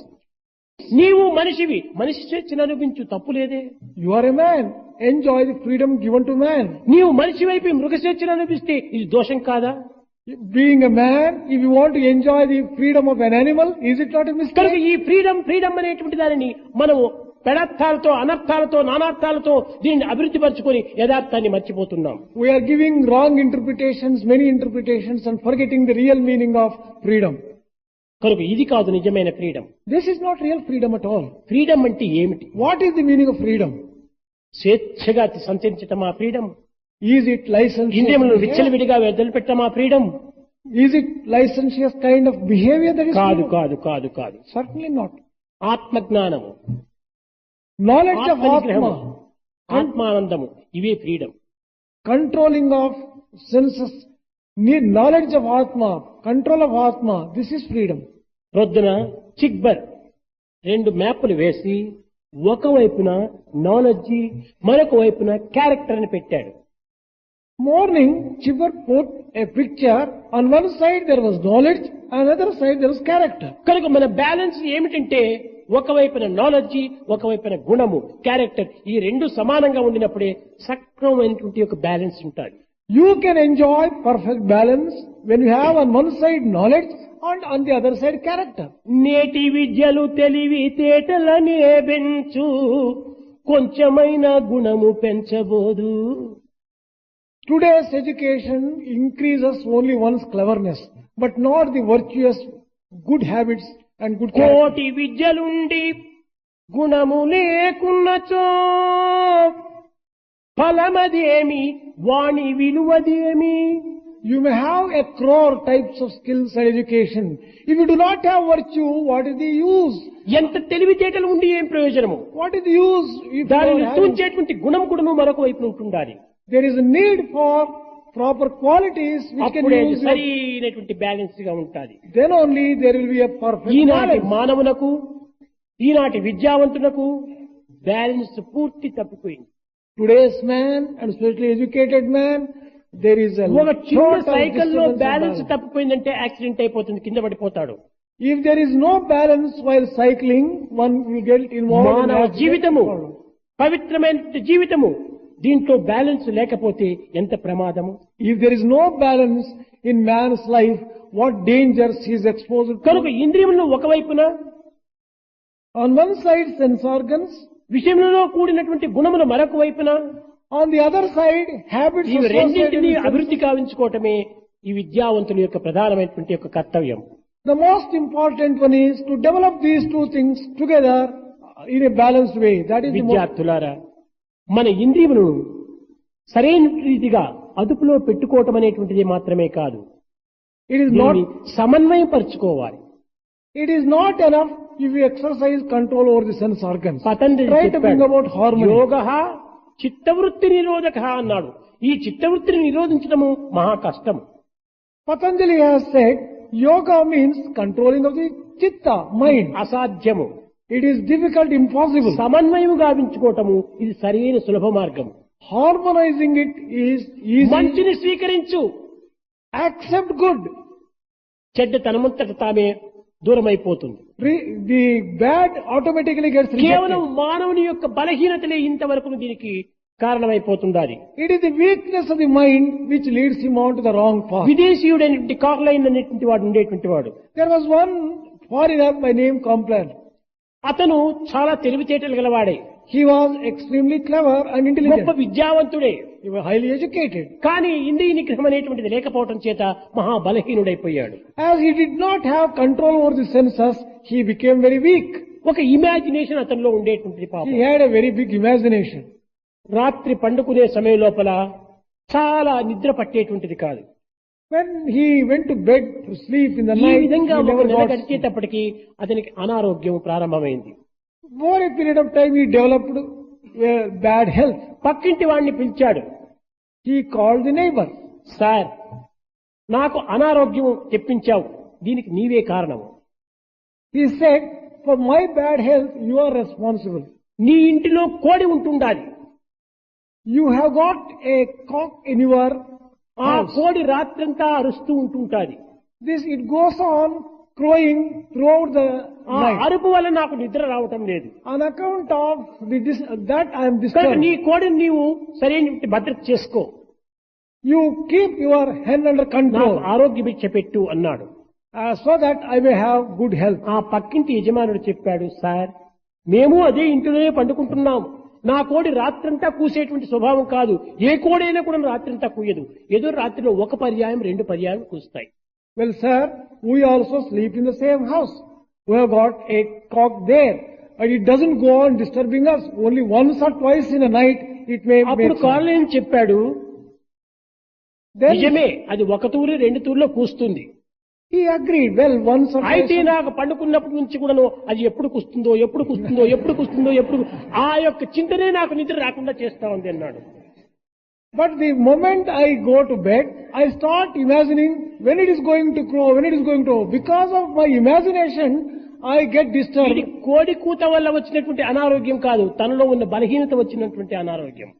నీవు మనిషివి, మనిషి స్వేచ్ఛను అనుభవించు, తప్పు లేదే. You are a man. Enjoy the freedom given to man. నీవు మనిషి వైపు మృగ స్వేచ్ఛను అనుభవిస్తే ఇది దోషం కాదా? Being a man, if you want to enjoy the freedom of an animal, is it not a కనుక mistake? ఈ ఫ్రీడమ్ అనేటువంటి దానిని మనము పెడర్థాలతో అనర్థాలతో నానార్థాలతో దీనిని అభివృద్ధి పరచుకొని యథార్థాన్ని మర్చిపోతున్నాం. We are giving wrong interpretations, many interpretations, and forgetting the real meaning of freedom. కనుక ఇది కాదు నిజమైన freedom. This is not real freedom at all. Freedom అంటే ఏమిటి? What is the meaning of freedom? స్వేచ్ఛగా సంచరించటమా ఫ్రీడమ్? Is it licentious ఇంద్రియములను behavior? విచ్చలవిడిగా వదిలిపెట్టమా freedom? Is it licentious kind of behavior that is కాదు freedom? కాదు కాదు కాదు. Certainly not. ఆత్మజ్ఞానము, Knowledge of ఆత్మనిగ్రహము, Atma, ఆత్మానందము, ఇవే freedom. controlling of senses, knowledge of Atma, control of Atma, this is freedom. ప్రొద్దున చిక్బర్ 2 మ్యాప్లు వేసి ఒకవైపున నాలెడ్జి మరొక వైపున క్యారెక్టర్ అని పెట్టాడు. Morning, Chibber put a picture. On one side there was knowledge, on another side there was character. కనుక మన balance ఏమిటంటే ఒకవైపున నాలెడ్జి ఒకవైపున గుణము క్యారెక్టర్, ఈ రెండు సమానంగా ఉండినప్పుడే సక్రమమైనటువంటి ఒక బ్యాలెన్స్ ఉంటుంది. You can enjoy perfect balance when you have on one side knowledge and on the other side character. నేటి విద్యలు తెలివి తేటలనే పెంచు, కొంచెమైన గుణము పెంచబోదు. Today's education increases only one's cleverness, but not the virtuous good habits and good character. కోటి విద్యలుండి గుణము లేకున్నచో ఫలమదేమి వాణి విలువదేమి. You may have a crore types of skills and education. If you do not have virtue, what is the use? ఎంత తెలివితేటలు ఉండి ఏం ప్రయోజనము? What is the use if you దానిని don't have? తూంచేటువంటి గుణం కూడా మరొక వైపు ఉంటుండాలి. There is a need for proper qualities which can అప్పుడే use. సరైనటువంటి బ్యాలెన్స్ గా ఉంటుంది. Then only there will be a perfect ఈనాటి balance. మానవులకు, ఈనాటి విద్యావంతులకు బ్యాలెన్స్ పూర్తి తప్పిపోయింది. Today's man, and especially educated man, there is a ఒక చిన్న lot of సైకిల్లో disturbance and బ్యాలెన్స్ balance. తప్పిపోయిందంటే యాక్సిడెంట్ అయిపోతుంది, కింద పడిపోతాడు. If there is no balance while cycling, one will get involved in మానవ accident. జీవితము, పవిత్రమైన జీవితము, దీంట్లో బ్యాలెన్స్ లేకపోతే ఎంత ప్రమాదము. If there is no balance in man's life, what dangers he is exposed కనుక to. ఇంద్రియములను ఒకవైపున, On one side sense organs, విషయంలో కూడినటువంటి గుణములు మరొక వైపున, on the other side habits ఈ associated రెండింటినీ with sense. అభివృద్ధి కావించుకోవటమే ఈ విద్యావంతుల యొక్క ప్రధానమైనటువంటి యొక్క కర్తవ్యం. The most important one is to develop these two things together in a balanced way. That is the most. విద్యార్థులారా, మన ఇంద్రియములను సరైన రీతిగా అదుపులో పెట్టుకోవటం అనేటువంటిది మాత్రమే కాదు, It is దీన్ని not. సమన్వయం పరుచుకోవాలి. It is not enough if you exercise control over the sense organs. Patanjali Try to bring about harmony. యోగ చిత్తవృత్తి నిరోధక అన్నాడు. ఈ చిత్తవృత్తిని నిరోధించడము మహా కష్టం. Patanjali has said yoga means controlling of the chitta, mind. అసాధ్యము. It is difficult, impossible. సమన్వయం గావించుకోవటము ఇది సరైన సులభ మార్గం. Harmonizing it is easy. మంచిని స్వీకరించు, Accept good. చెడ్డ తనమంతట తామే దూరమైపోతుంది. The bad automatically gets కేవలం rejected. మానవుని యొక్క బలహీనతలే ఇంతవరకు దీనికి కారణమైపోతుండాలి. It is the weakness of the mind which leads him on to the wrong path. విదేశీయుడైనటువంటి కార్లైన్ అనేటువంటి వాడు ఉండేటువంటి వాడు. There was one foreigner by name Complan. అతను చాలా తెలివితేటలు గలవాడే, He was extremely clever and గొప్ప intelligent. విద్యావంతుడే. He was highly educated. కానీ ఇంద్రియ నిగ్రహం అనేటువంటిది లేకపోవటం చేత మహాబలహీనుడైపోయాడు. As he did not have control over the senses, he became very weak. ఒక ఇమాజినేషన్ అతనిలో ఉండేటువంటిది పాపం. He had a very big imagination. రాత్రి పండుకునే సమయం లోపల చాలా నిద్ర పట్టేటువంటిది కాదు. When he went to bed to sleep in the ఈ night, he విధంగా ఒక never నెల got sleep. గడిచేటప్పటికి అతనికి అనారోగ్యం ప్రారంభమైంది. For a period of time, he developed bad health. పక్కింటి వాడిని పిలిచాడు. He called the neighbor. Sir, నాకు అనారోగ్యం తెప్పించావు, దీనికి నీవే కారణము. He said, for my bad health, you are responsible. నీ ఇంటిలో కోడి ఉంటుండాలి. You have got a cock in your ఆ house. కోడి రాత్రంతా అరుస్తూ ఉంటుంటాది. It goes on crowing throughout the ఆ night. అరుపు వల్ల నాకు నిద్ర రావటం లేదు. On account of that I am కనుక disturbed. నీ కోడిని నీవు సరైన భద్రత చేసుకో, You keep your hen under నాకు control ఆరోగ్య భిక్ష పెట్టు అన్నాడు. so that I may have good health. ఆ పక్కింటి యజమానుడు చెప్పాడు, సార్, మేము అదే ఇంటిలోనే పండుకుంటున్నాం. నా కోడి రాత్రంతా కూసేటువంటి స్వభావం కాదు. ఏ కోడైనా కూడా రాత్రంతా కూయదు. ఏదో రాత్రిలో ఒక పర్యాయం 2 పర్యాయం కూస్తాయి. Well, sir, we also sleep in the same house. We have got a cock there. And it doesn't go on disturbing us. Only once or twice in a night it may అప్పుడు make sound. కాలేం చెప్పాడు, Then నిజమే, అది 1 తూరి 2 తూర్లో కూస్తుంది. he agreed. Well, once or అయితే twice. నాకు పండుకున్నప్పటి నుంచి కూడాను అది ఎప్పుడు కుస్తుందో ఎప్పుడు కుస్తుందో ఎప్పుడు కుస్తుందో ఎప్పుడు ఆ యొక్క చింతనే నాకు నిద్ర రాకుండా చేస్తా ఉంది అన్నాడు. But the moment I go to bed, I start imagining when it is going to crow, when it is going to. Because of my imagination, I get ఇది disturbed. కోడి కూత వల్ల వచ్చినటువంటి అనారోగ్యం కాదు, తనలో ఉన్న బలహీనత వచ్చినటువంటి అనారోగ్యం.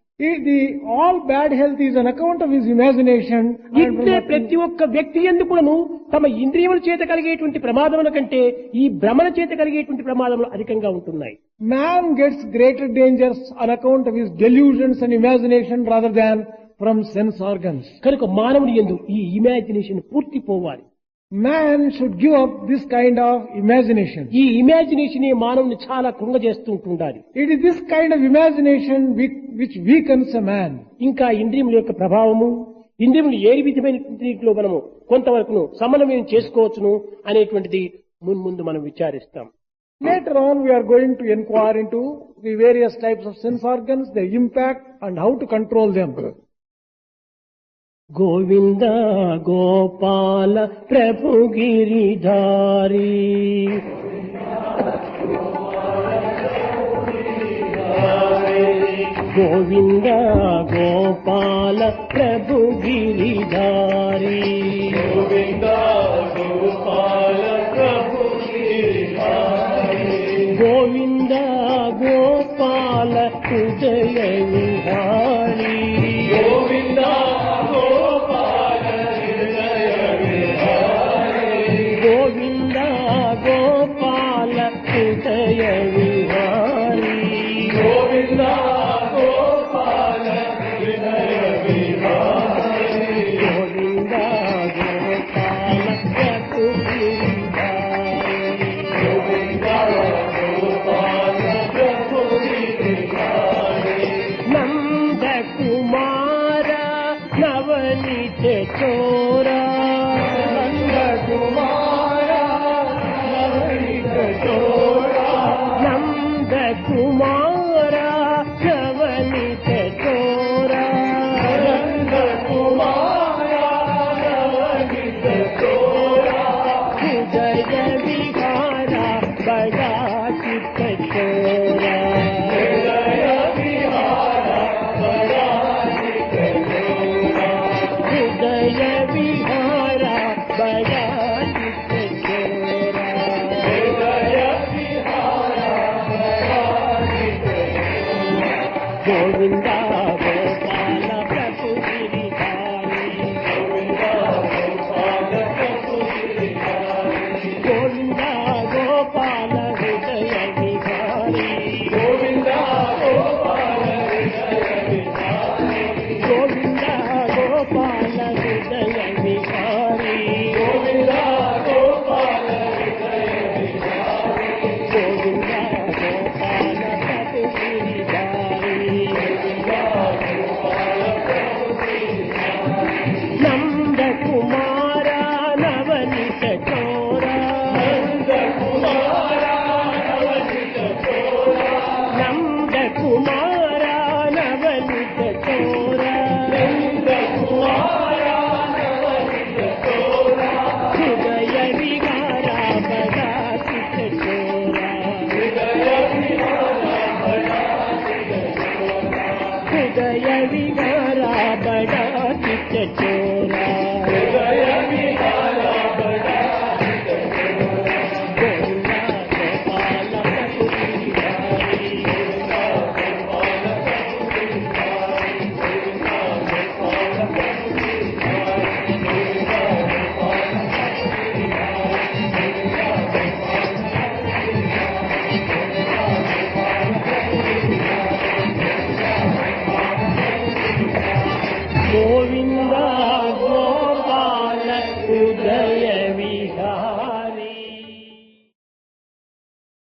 All bad health is an account of his imagination. And ఇట్లే ప్రతి ఒక్క వ్యక్తి యందు కూడాను తమ ఇంద్రియముల చేత కలిగేటువంటి ప్రమాదముల కంటే ఈ భ్రమణ చేత కలిగేటువంటి ప్రమాదములు అధికంగా ఉంటున్నాయి. Man gets greater dangers on account of his delusions and imagination rather than from sense organs. కనుక మానవుని యందు ఈ ఇమాజినేషన్ పూర్తి పోవాలి. Man should give up this kind of imagination. ఈ ఇమాజినేషన్ మానవుని చాలా కృంగజేస్తూ ఉంటుండాలి. It is this kind of imagination which weakens a man. ఇంకా ఇంద్రియముల యొక్క ప్రభావము, ఇంద్రియములు ఏ విధమైన రీతిలో మనము కొంతవరకు సమన్వయం చేసుకోవచ్చును అనేటువంటిది ముందు మనం విచారిస్తాం. Later on we are going to inquire into the various types of sense organs, their impact and how to control them. Govinda Gopala ప్రభు గిరిధారి, గోవింద గోపాల ప్రభు గిరిధారి, గోవింద గోపాల ప్రభు గిరిధారి, గోవింద గోపాల హృదయ విహారి, గోవింద గోవింద గోపాల హృదయ విహారి, గోవింద గోపాల హృదయ విహారి, గోవింద గోపాల ప్రభు గిరిధారి, గోవింద గోపాల ప్రభు గిరిధారి, నంద కుమార నవనీత చోరా, నంద కుమార నవనీత చోరా, నంద కుమార నవనీత చోరా, నంద కుమార నవనీత చోరా, హృదయ విహార బడా చిత్త చోరా, హృదయ విహార బడా చిత్త చోరా, హృదయ విహార బడా చిత్త చోరా, హృదయ విహార బడా చిత్త చోరా, గోవింద గోపాల ప్రభు గిరిధారి, గోవింద గోపాల ప్రభు గిరిధారి, గోవింద గోపాల హృదయ విహారి, గోవింద గోపాల హృదయ విహారి, గోవింద గోపాల హృదయ విహారి, గోవింద గోపాల హృదయ విహారి, గోవింద గోపాల ప్రభు గిరిధారి, గోవింద చోరా